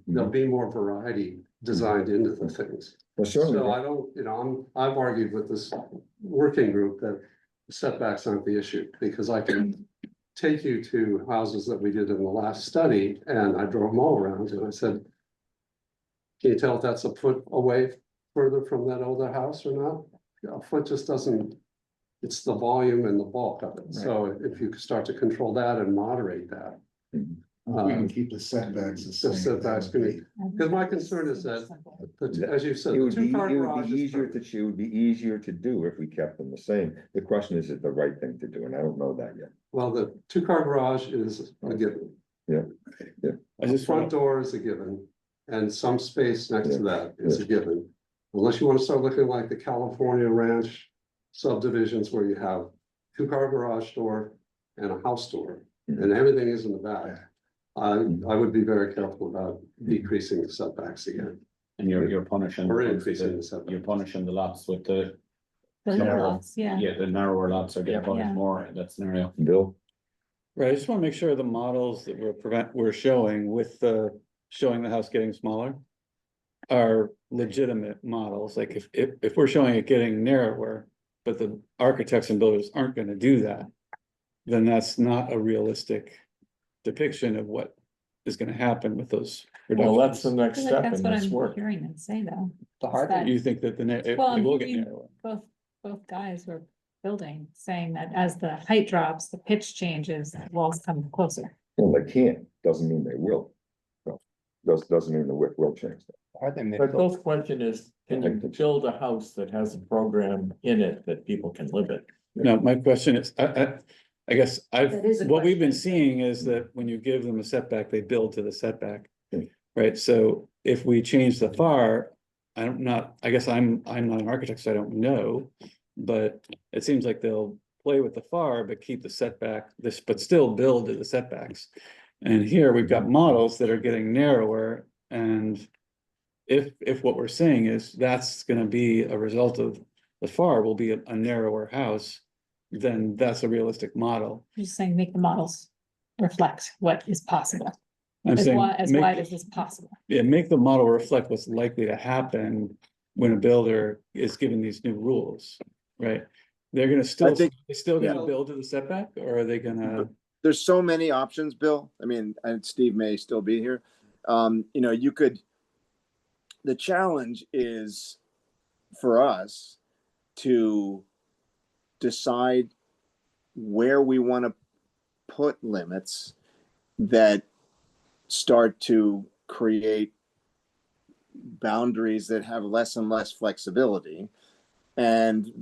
There'll be more variety designed into the things. Well, certainly, So I don't, I've argued with this working group that setbacks aren't the issue, because I can take you to houses that we did in the last study, and I drove them all around, and I said, can you tell if that's a foot away further from that older house or not? A foot just doesn't, it's the volume and the bulk of it. So if you could start to control that and moderate that. We can keep the setbacks the same. The setbacks can be, because my concern is that, as you said, it the would be, two-car it garage would be is easier perfect. it would be easier to do if we kept them the same. The question is it the right thing to do, and I don't know that yet. Well, the two-car garage is a given. Yeah. I just Front want, door is a given, and some space next to Yeah. that is a given. Unless you want to start looking like the California ranch subdivisions where you have two-car garage door and a house door, and everything is in the back. I would be very careful about decreasing the setbacks again, And you're punishing. or the- increasing the setbacks. You're punishing the lots with the, The little Narrow. lots, yeah. the narrower lots are getting Yeah. punished more in that scenario. Bill? Right, I just wanna make sure the models that we're showing with showing the house getting smaller. Are legitimate models, like if we're showing it getting narrower, but the architects and builders aren't gonna do that. Then that's not a realistic depiction of what is gonna happen with those Well, that's the reductions. next I feel like step that's in what this I'm work. hearing them say though. The hard that- You think that it Well, will get you- narrower? Both guys were building, saying that as the height drops, the pitch changes, the walls come closer. Well, they can't, doesn't mean they will. No, doesn't mean the width will change. But Bill's question is, can you build a house that has a program in it that people can live in? No, my question is, I guess That is a what we've been question. seeing is that when you give them a setback, they build to the setback. Hmm. Right, so if we change the FAR, I guess I'm not an architect, so I don't know. But it seems like they'll play with the FAR, but keep the setback, but still build to the setbacks. And here we've got models that are getting narrower, and if what we're saying is that's gonna be a result of the FAR will be a narrower house, then that's a realistic model. I'm just saying, make the models reflect what is possible. I'm As saying, wide, as make- wide as is possible. Yeah, make the model reflect what's likely to happen when a builder is given these new rules, right? They're gonna think- they still gonna yeah. build to the setback, or are they gonna? There's so many options, Bill. I mean, and Steve may still be here. You could, the challenge is for us to decide where we want to put limits that start to create boundaries that have less and less flexibility. And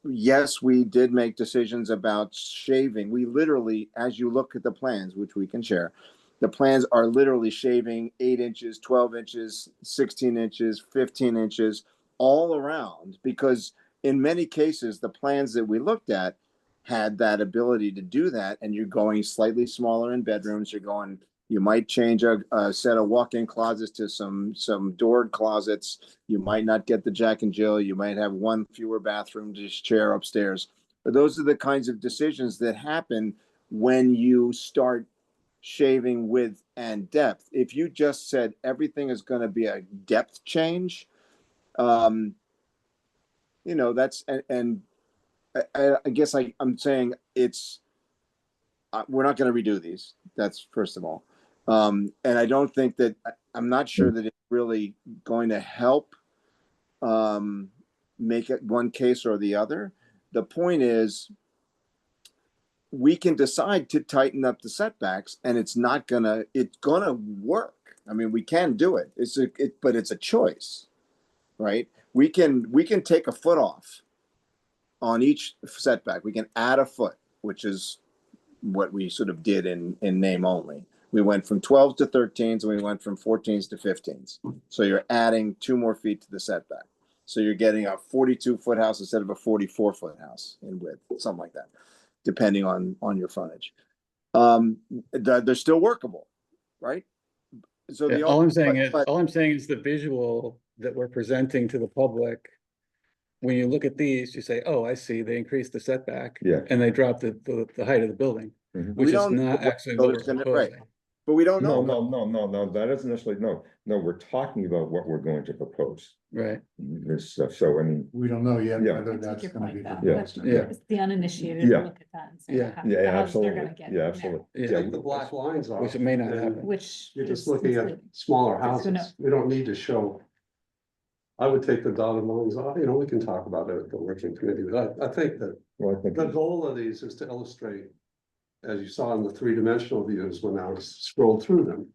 yes, we did make decisions about shaving. We literally, as you look at the plans, which we can share, the plans are literally shaving 8 inches, 12 inches, 16 inches, 15 inches all around, because in many cases, the plans that we looked at had that ability to do that. And you're going slightly smaller in bedrooms. You might change a set of walk-in closets to some doored closets. You might not get the Jack and Jill. You might have one fewer bathroom, just chair upstairs. But those are the kinds of decisions that happen when you start shaving width and depth. If you just said everything is going to be a depth change, that's, and I guess I'm saying we're not going to redo these. That's first of all. And I don't think that, I'm not sure that it's really going to help make it one case or the other. The point is, we can decide to tighten up the setbacks, and it's gonna work. I mean, we can do it. But it's a choice, right? We can take a foot off on each setback. We can add a foot, which is what we sort of did in name only. We went from 12 to 13s, and we went from 14s to 15s. So you're adding 2 more feet to the setback. So you're getting a 42-foot house instead of a 44-foot house in width, something like that, depending on your frontage. They're still workable, right? So Yeah, all I'm saying is the visual that we're presenting to the public. When you look at these, you say, oh, I see, they increased the setback. Yeah. And they dropped the height of the building, Mhm. which We is don't know not what actually what we're builder's gonna- right. proposing. But we don't know. No, that isn't necessarily, no, we're talking about what we're going to propose. Right, This stuff, so I mean, We don't know yet Yeah. whether Take that's your gonna point be. though. Yeah. That's- Yeah. It's the uninitiated Yeah. look at that and say Yeah. how- yeah, the houses absolutely, they're gonna get. yeah, absolutely. Yeah. Take the black lines off. which it may not and happen. Which. You're just is looking at misleading. smaller It's gonna- houses. We don't need to show. I would take the dotted lines off, we can talk about it at the working committee, but I think that Well, I think, the goal of these is to illustrate, as you saw in the 3-dimensional views when I scrolled through them.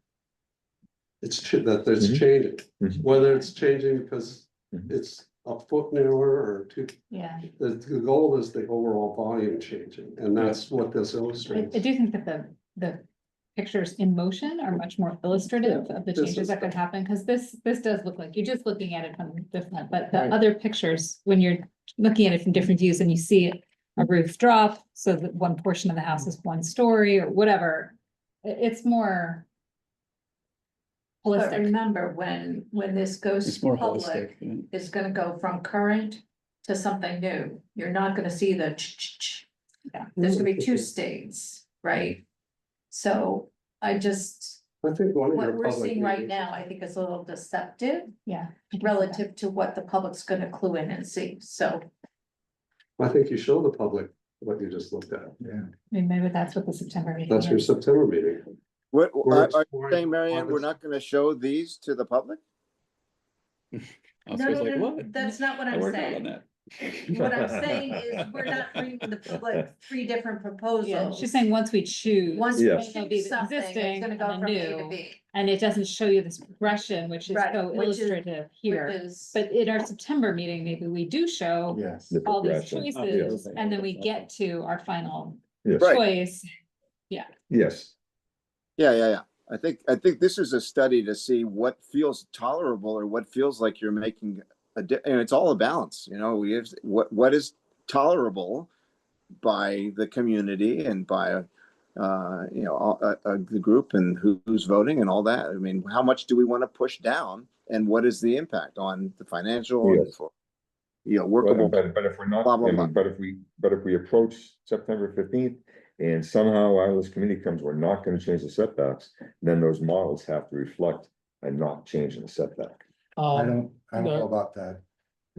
It's Mhm. changing, Mhm. whether it's changing because Mhm. it's a foot narrower or 2. Yeah, The goal is the overall volume changing, and that's what this I illustrates. do think that the pictures in motion are much more illustrative of the This changes is that could happen, because this does look like, you're just looking at it from the front, but the Right. other pictures, when you're looking at it from different views and you see a roof drop, so that one portion of the house is 1 story or whatever, it's more But holistic. remember, when this goes It's more public, holistic. Yeah. it's gonna go from current to something new. You're not gonna see the ch-ch-ch. Yeah. There's gonna be two states, right? So I just, I think one of what your we're public seeing right meetings- now, I think is a little deceptive Yeah. relative to what the public's gonna clue in and see, so. I think you show the public what you just looked at. Yeah. Maybe that's what the September meeting That's your is. September meeting. What, We're are you exploring saying, Marianne, we're others. not gonna show these to the public? I was No, no, like, no, what? that's not what I I'm worked out on saying. that. What I'm saying is, we're not bringing the public three different Yeah, proposals. she's saying once we choose. Once we Yes. It'll be choose something, it's existing gonna and go then from A to new. B. And it doesn't show you this progression, which is Right, so which is- illustrative here. Which is, But in our September meeting, maybe we do show Yes. The all these progression. choices, and then we get to our final Yes, Right. choice. yes, Yeah. I think this is a study to see what feels tolerable or what feels like you're making and it's all a balance, you know, we have, what is tolerable by the community and by, the group and who's voting and all that. I mean, how much do we want to push down and what is the impact on the financial, and Yes. for, workable? but if we're not, blah, blah, I mean, blah. but if we approach September 15th and somehow our list committee comes, we're not gonna change the setbacks, then those models have to reflect and not changing the setback. I Um, don't no. know about that.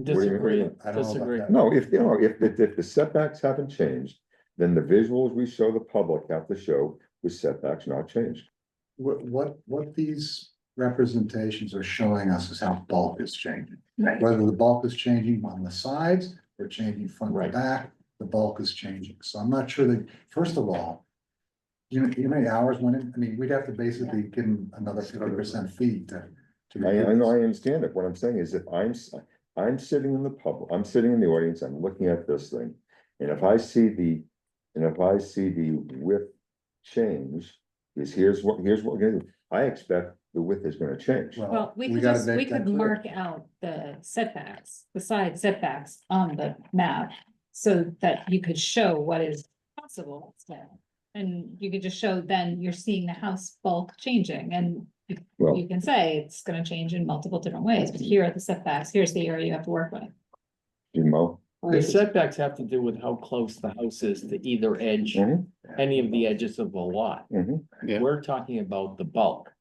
disagree, I don't know about disagree. that. No, if the setbacks haven't changed, then the visuals we show the public have to show with setbacks not changed. What these representations are showing us is how bulk is changing. Right. Whether the bulk is changing on the sides or changing front to Right. back, the bulk is changing. So I'm not sure that, first of all, you know how many hours went in? I mean, we'd have to basically give them another 50% fee to. I know, I understand it. What I'm saying is if I'm sitting in the public, I'm sitting in the audience, I'm looking at this thing. And if I see the width change, here's what we're gonna do. I expect the width is gonna change. Well, we could gotta just, make we that could clear. mark out the setbacks, the side setbacks on the map. So that you could show what is possible still. And you could just show then you're seeing the house bulk changing and Well, you can say it's gonna change in multiple different ways, but here are the setbacks, here's the area you have to work with. Mo? The setbacks have to do with how close the house is to either edge, Mhm, any of the edges of the lot. mhm. Yeah. We're talking about the bulk.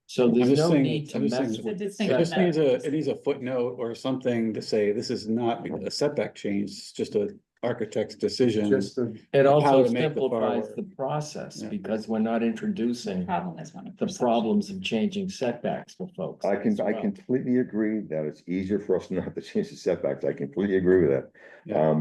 So I'm there's just no saying- need to I'm just mess saying- with. The It distinct just needs setbacks. it needs a footnote or something to say this is not a setback change, it's just a architect's decision. Just the, It how also to make the simplifies forward. the process Yeah. because we're not introducing Problem is one of the perception. problems of changing setbacks for folks. I as well. completely agree that it's easier for us not to change the setbacks. I completely agree with that. Yeah.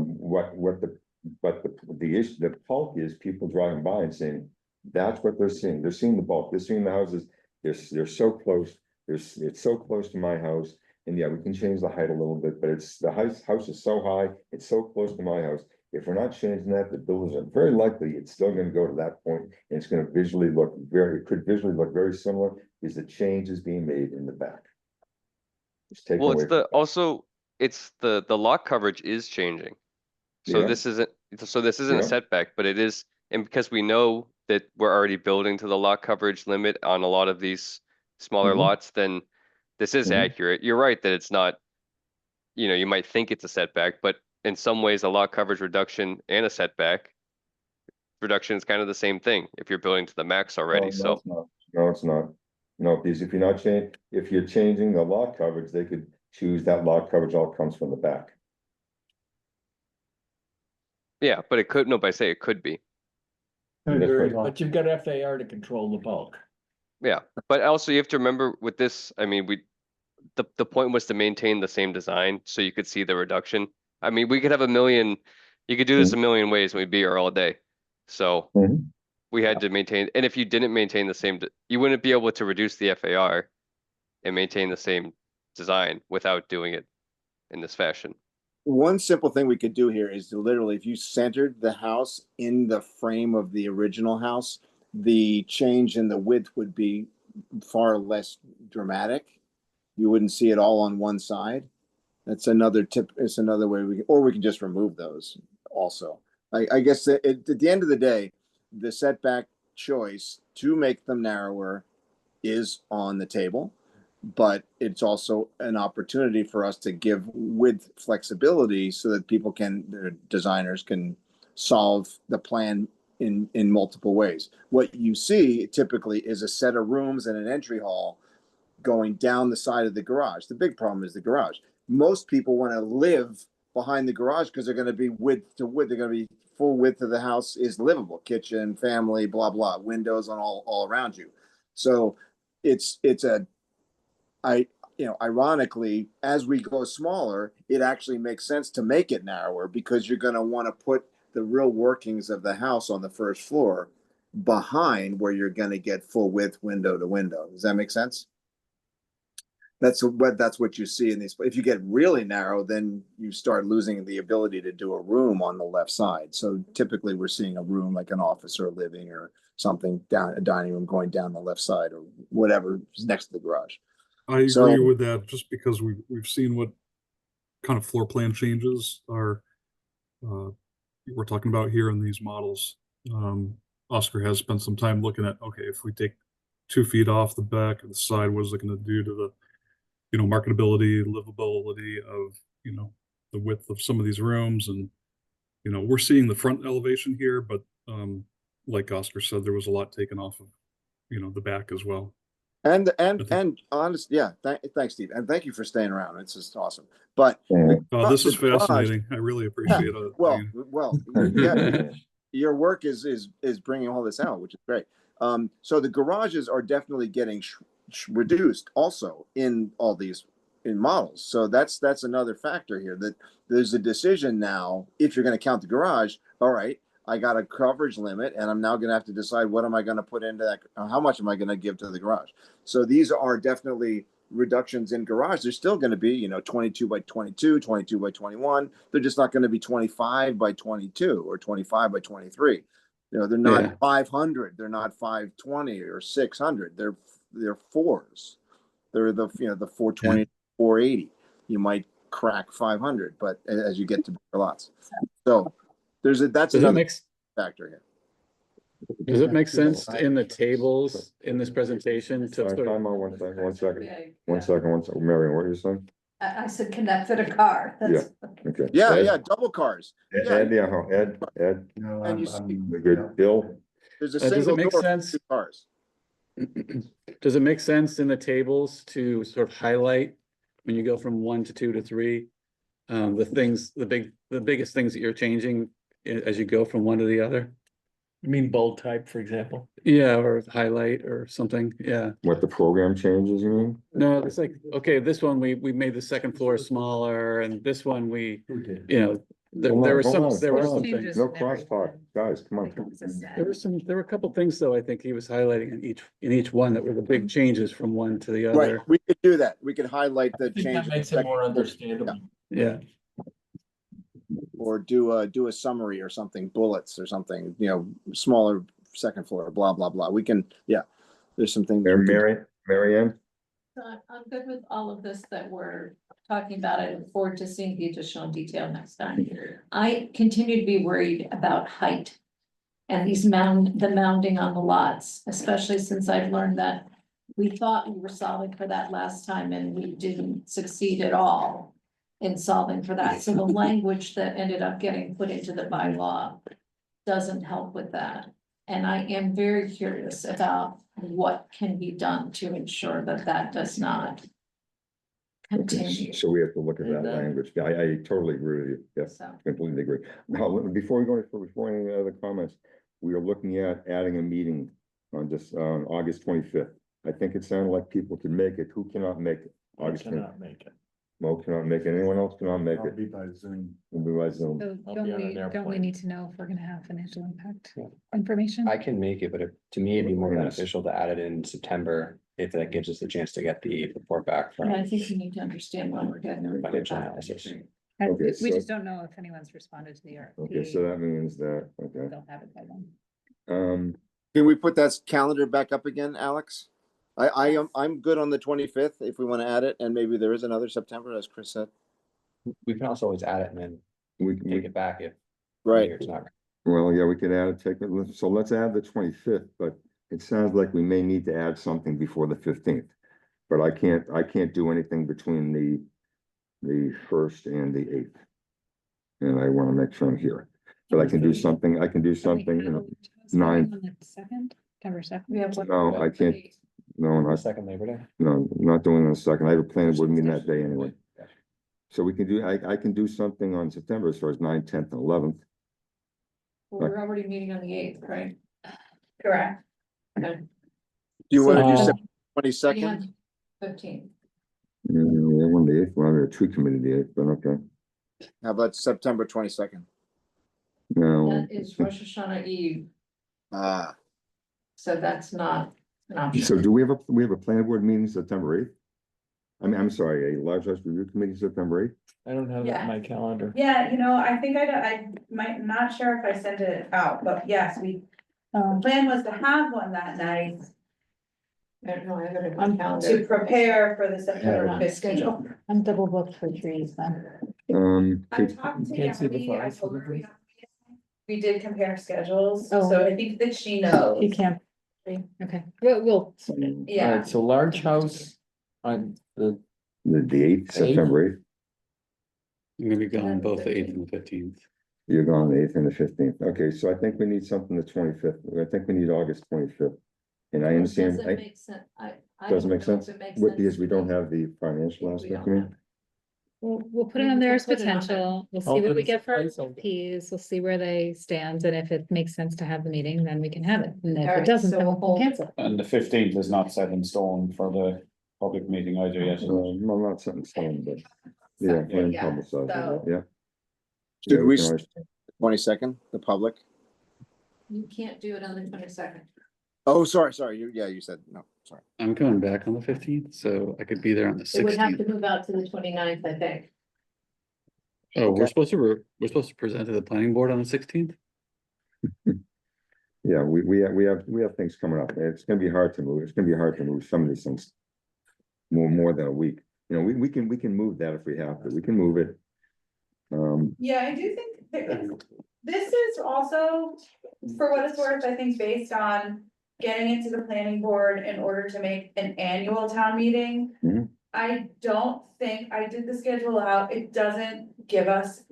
But the issue, the bulk is people driving by and saying, that's what they're seeing. They're seeing the bulk. They're seeing the houses. They're so close. It's so close to my house. And yeah, we can change the height a little bit, but the house is so high, it's so close to my house. If we're not changing that, the buildings are very likely, it's still gonna go to that point, and it's gonna it could visually look very similar, because the change is being made in the back. It's taken Well, away it's from the, also, it's the lot coverage is changing. So Yeah. this isn't a Yeah. setback, but it is, and because we know that we're already building to the lot coverage limit on a lot of these smaller Mhm. lots, then this is Mhm. accurate. You're right that it's not, you might think it's a setback, but in some ways, a lot coverage reduction and a setback reduction is kind of the same thing if you're building to the max already, No, so. it's not. No, it's not. No, because if you're changing the lot coverage, they could choose that lot coverage all comes from the back. Yeah, but it could, no, but I say it could be. I That's agree. right. But you've got FAR to control the bulk. Yeah, but also you have to remember with this, I mean, the point was to maintain the same design so you could see the reduction. I mean, we could have you could do this a million ways and we'd be here all day. So Mhm. we had to maintain, and if you didn't maintain the same, you wouldn't be able to reduce the FAR and maintain the same design without doing it in this fashion. One simple thing we could do here is to literally, if you centered the house in the frame of the original house, the change in the width would be far less dramatic. You wouldn't see it all on one side. That's another tip. It's another way we can just remove those also. I guess at the end of the day, the setback choice to make them narrower is on the table. But it's also an opportunity for us to give width flexibility so that people can, the designers can solve the plan in multiple ways. What you see typically is a set of rooms and an entry hall going down the side of the garage. The big problem is the garage. Most people want to live behind the garage because they're going to be width to width. They're going to be full width of the house is livable, kitchen, family, blah, blah, windows on all around you. So it's ironically, as we go smaller, it actually makes sense to make it narrower because you're going to want to put the real workings of the house on the first floor behind where you're going to get full width window to window. Does that make sense? That's what you see in these. If you get really narrow, then you start losing the ability to do a room on the left side. So typically we're seeing a room like an office or a living or something down, a dining room going down the left side or whatever is next to the garage. I agree So- with that, just because we've seen what kind of floor plan changes are we're talking about here in these models. Oscar has spent some time looking at, okay, if we take 2 feet off the back of the side, what is it going to do to the, marketability, livability of, the width of some of these rooms? And, we're seeing the front elevation here, but like Oscar said, there was a lot taken off of, the back as well. And honest, yeah. Thanks, Steve, and thank you for staying around. It's just awesome. But This is the garage- fascinating. I really appreciate it. Well, yeah, your work is bringing all this out, which is great. So the garages are definitely getting reduced also in all these in models. So that's another factor here, that there's a decision now. If you're going to count the garage, all right, I got a coverage limit, and I'm now going to have to decide what am I going to put into that, how much am I going to give to the garage. So these are definitely reductions in garage. They're still going to be 22 by 22, 22 by 21. They're just not going to be 25 by 22 or 25 by 23. They're not 500, they're not 520 or 600. They're fours. They're the 420, 480. You might crack 500, but as you get to bigger lots. So that's another factor here. Does it make sense in the tables in this presentation to Sorry, sort of, time out 1 second, 1 second. Marion, what are you saying? I said connected a car. That's- Okay. Yeah, Ed? yeah, double cars. Ed, Ed, No, And you I'm- see- we good, Bill? There's a does single it make door, sense? 2 cars. Does it make sense in the tables to sort of highlight when you go from 1 to 2 to 3? The things, the biggest things that you're changing as you go from one to the other? You mean bold type, for example? Yeah, or highlight or something, yeah. What, the program changes, you mean? No, it's like, okay, this one, we made the second floor smaller, and this one, Who did? there Hold on, was hold on, there was hold on. something. Changes. No crosstalk, guys, come on. There were a couple things, though, I think he was highlighting in each one that were the big changes from one to the Right, other. we could do that. We could highlight the I think change. that makes it more understandable. Yeah, Or do a summary or something, bullets or something, smaller second floor, blah, blah, blah. We can, there's some things. we can- Marianne? I'm good with all of this that we're talking about. I look forward to seeing the additional detail next time. I continue to be worried about height and the mounding on the lots, especially since I've learned that we thought we were solving for that last time and we didn't succeed at all in solving for that. So the language that ended up getting put into the bylaw doesn't help with that. And I am very curious about what can be done to ensure that that does not continue. So we have to look at that language. I totally agree with you. Yes, So, completely agree. Now, before we go any other comments, we are looking at adding a meeting on August 25th. I think it sounded like people could make it. Who cannot make it? I August 25th. cannot make it. Mo cannot make it. Anyone else cannot make I'll it? be by Zoom. We'll be by Zoom. So I'll don't be on an we airplane. need to know if we're gonna have financial impact information? I can make it, but to me, it'd be more beneficial to add it in September if that gives us a chance to get the report back from and I think we need to understand when we're getting the report financial back. analysis. And Okay, we so- just don't know if anyone's responded to the Okay, so RFP. that means that, okay. They'll have it by then. Can we put that calendar back up again, Alex? I'm good on the 25th if we want to add it, and maybe there is another September, as Chris said. We can also always add it and then We, take it back if Right. it's not. well, yeah, we could add it, so let's add the 25th, but it sounds like we may need to add something before the 15th. But I can't do anything between the 1st and the 8th. And I want to make sure I'm here, but I can do something, Second, September second. We have one- no, I can't, no, not, Second Labor Day. no, not doing it on the 2nd. I have a planning board meeting that day anyway. So we can do, I can do something on September as far as 9th, 10th, and 11th. Well, we're already meeting on the eighth, right? Correct. Do you want to do So- September 22nd? 15th. Yeah, one the 8th, well, I'm a tree committee the 8th, but okay. How about September 22nd? No, That is Rosh Hashanah Eve, Ah, so that's not an option. so do we have a planning board meeting September 8th? I'm sorry, a large house review committee September 8th? I don't have that in my calendar. Yeah, I think I might, not sure if I sent it out, but yes, the plan was to have one that night I don't know, I have it in my to calendar. prepare for the September Yeah. 15th. I'm double booked for trees then. I talked to Can't see the Gabby, I files for told the her group. we did compare schedules, Oh. so I think that she knows. You can't. Okay, we'll. All Yeah, right, so large house on the, The 8th, September 8th, I'm gonna be gone both the eighth and the 15th. you're gone the 8th and the 15th. Okay, so I think we need something the 25th. I think we need August 25th. And I understand, Doesn't make sense, I doesn't don't make know if sense? it makes Because sense we to don't me. have the financial We aspect, don't you mean? have- We'll put it Maybe on we there can as put it on there. potential. We'll I'll see put what we it get as a for placeholder. RFPs. We'll see where they stand, and if it makes sense to have the meeting, then we can have it. And if All it right, doesn't, so then we'll we'll hold- cancel. And the 15th is not set in stone for the public meeting either yet. I'm not setting in stone, but yeah, we're yeah, publicized, so- yeah. Should Yeah, we can s- always- 22nd, the public? You can't do it on the 22nd. Oh, sorry, you said, no, sorry. I'm coming back on the 15th, so I could be there on the It would have 16th. to move out to the 29th, I think. Oh, Okay. we're supposed to present to the planning board on the 16th? Yeah, we have things coming up. It's gonna be hard to move. It's gonna be hard to move some of these things. More than a week. We can move that if we have to. We can move it. yeah, I do think that this is also, for what it's worth, I think based on getting into the planning board in order to make an annual town meeting. Mhm. I don't think, I did the schedule out, it doesn't give us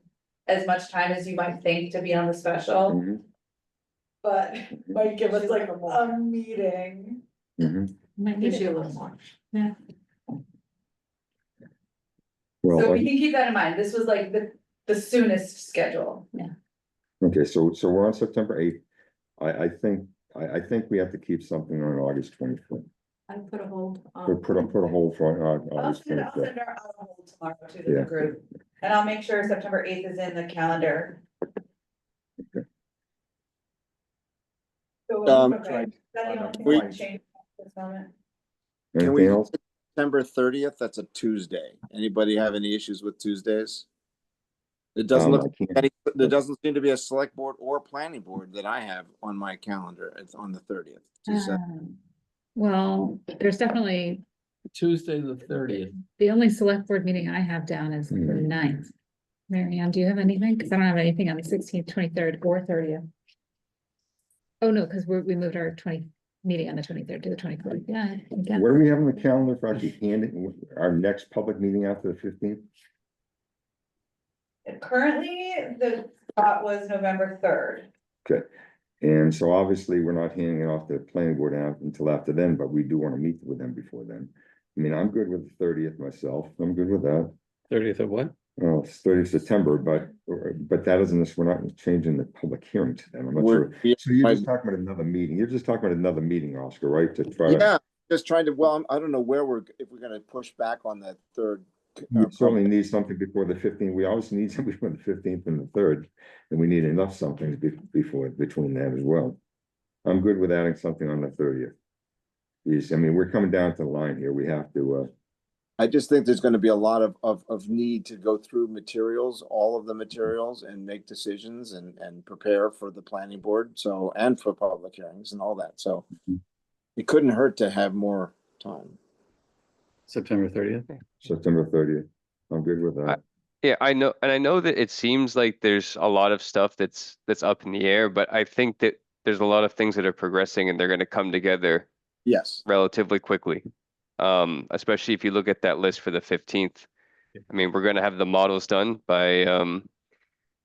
as much time as you might think to be on the special, Mhm, but might give us like a meeting. mhm. Might need Gives you a it. little more. So Well, we can keep that in mind, this was like the soonest schedule. okay, so we're on September 8th. I think we have to keep something on August 25th. I put a hold on. Put a hold for I'll August send 25th. our hold tomorrow to the Yeah. group, and I'll make sure September 8th is in the calendar. So, okay, is that the only thing we- that changed at this moment? Can we, Anything else? September 30th, that's a Tuesday. Anybody have any issues with Tuesdays? It I doesn't look, can't- there doesn't seem to be a select board or planning board that I have on my calendar. It's on the 30th. Well, there's definitely, Tuesday, the 30th. the only select board meeting I have down is the 9th. Mary Ann, do you have anything? Cause I don't have anything on the 16th, 23rd or 30th. Oh, no, cause we moved our meeting on the 23rd to the 24th. Yeah. again. What do we have on the calendar for actually handing our next public meeting after the 15th? Currently, the spot was November 3rd. Okay, and so obviously, we're not handing it off to the planning board until after then, but we do want to meet with them before then. I mean, I'm good with the 30th myself, I'm good with that. 30th of what? Well, it's 30th September, but that isn't, we're not changing the public hearing to them, I'm not sure. So you're just talking about another meeting, you're just talking about another meeting, Oscar, right, to try to. Yeah, just trying to, well, I don't know where if we're gonna push back on that third. We certainly need something before the 15th, we always need something between the 15th and the 3rd, and we need enough something between that as well. I'm good with adding something on the 30th. Yes, I mean, we're coming down to the line here, we have to, I just think there's gonna be a lot of need to go through materials, all of the materials, and make decisions and prepare for the planning board, so, and for public hearings and all that, so. It couldn't hurt to have more time. September 30th? September 30th, I'm good with that. Yeah, I know, and I know that it seems like there's a lot of stuff that's up in the air, but I think that there's a lot of things that are progressing and they're gonna come together Yes. relatively quickly. Especially if you look at that list for the 15th. I mean, we're gonna have the models done by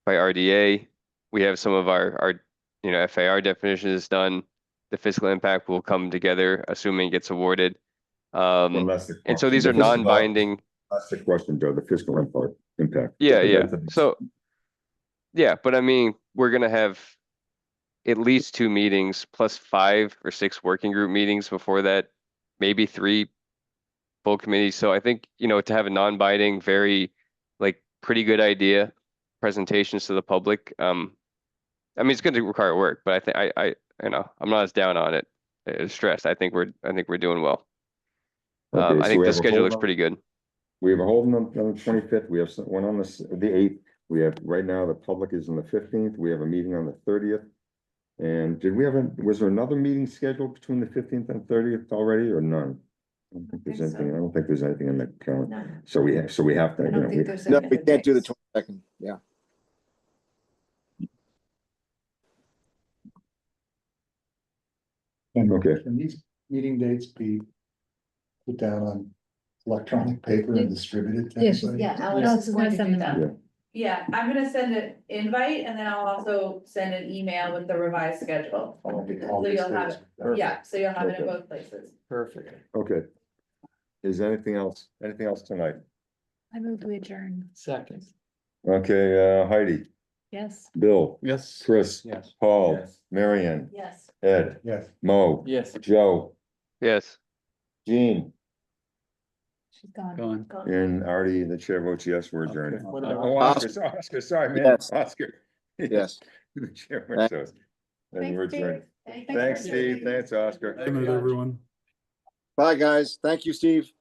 RDA. We have some of our, you know, FAR definitions done. The fiscal impact will come together, assuming it gets awarded. Well, that's the And so question. these are The fiscal- non-binding. That's the question, Joe, the fiscal impact. Yeah, yeah. That's a- So, yeah, but I mean, we're gonna have at least 2 meetings plus 5 or 6 working group meetings before that, maybe 3 full committees. So I think, you know, to have a non-binding, very like pretty good idea presentations to the public. I mean, it's going to require work, but I think you know, I'm not as down on it as stressed. I think we're doing well. Okay, I so think we the have a schedule hold looks on- pretty good. We have a holding on the 25th, we have one on the 8th, we have, right now, the public is on the 15th, we have a meeting on the 30th. And was there another meeting scheduled between the 15th and 30th already, or none? I don't think there's anything, I don't think there's anything in the calendar, so we have to, you I know, don't think there's. No, any we can't do the dates. 22nd. Yeah. Okay. Can these meeting dates be put down on electronic paper and distributed to Yes, everybody? Yeah, Alice Alice is gonna send them out. Yeah. Yeah, I'm gonna send an invite and then I'll also send an email with the revised schedule. All these So you'll have dates. Yeah, so you'll have it in Okay. both places. Perfect. Okay. Is there anything else tonight? I move to adjourn. Second. Okay, Heidi, Yes. Bill, Yes. Chris, Yes. Paul, Yes. Marianne, Yes. Ed, Yes. Mo, Yes. Joe, Yes. Jean, She's gone. Gone. and Artie, the chair votes yes, we're adjourned. What about- Oh, Oscar, sorry, man, Yes. Oscar. Yes. The chair votes yes. And we're adjourned. Thanks, Steve, thanks, Oscar. Good night, everyone. Bye, guys. Thank you, Steve.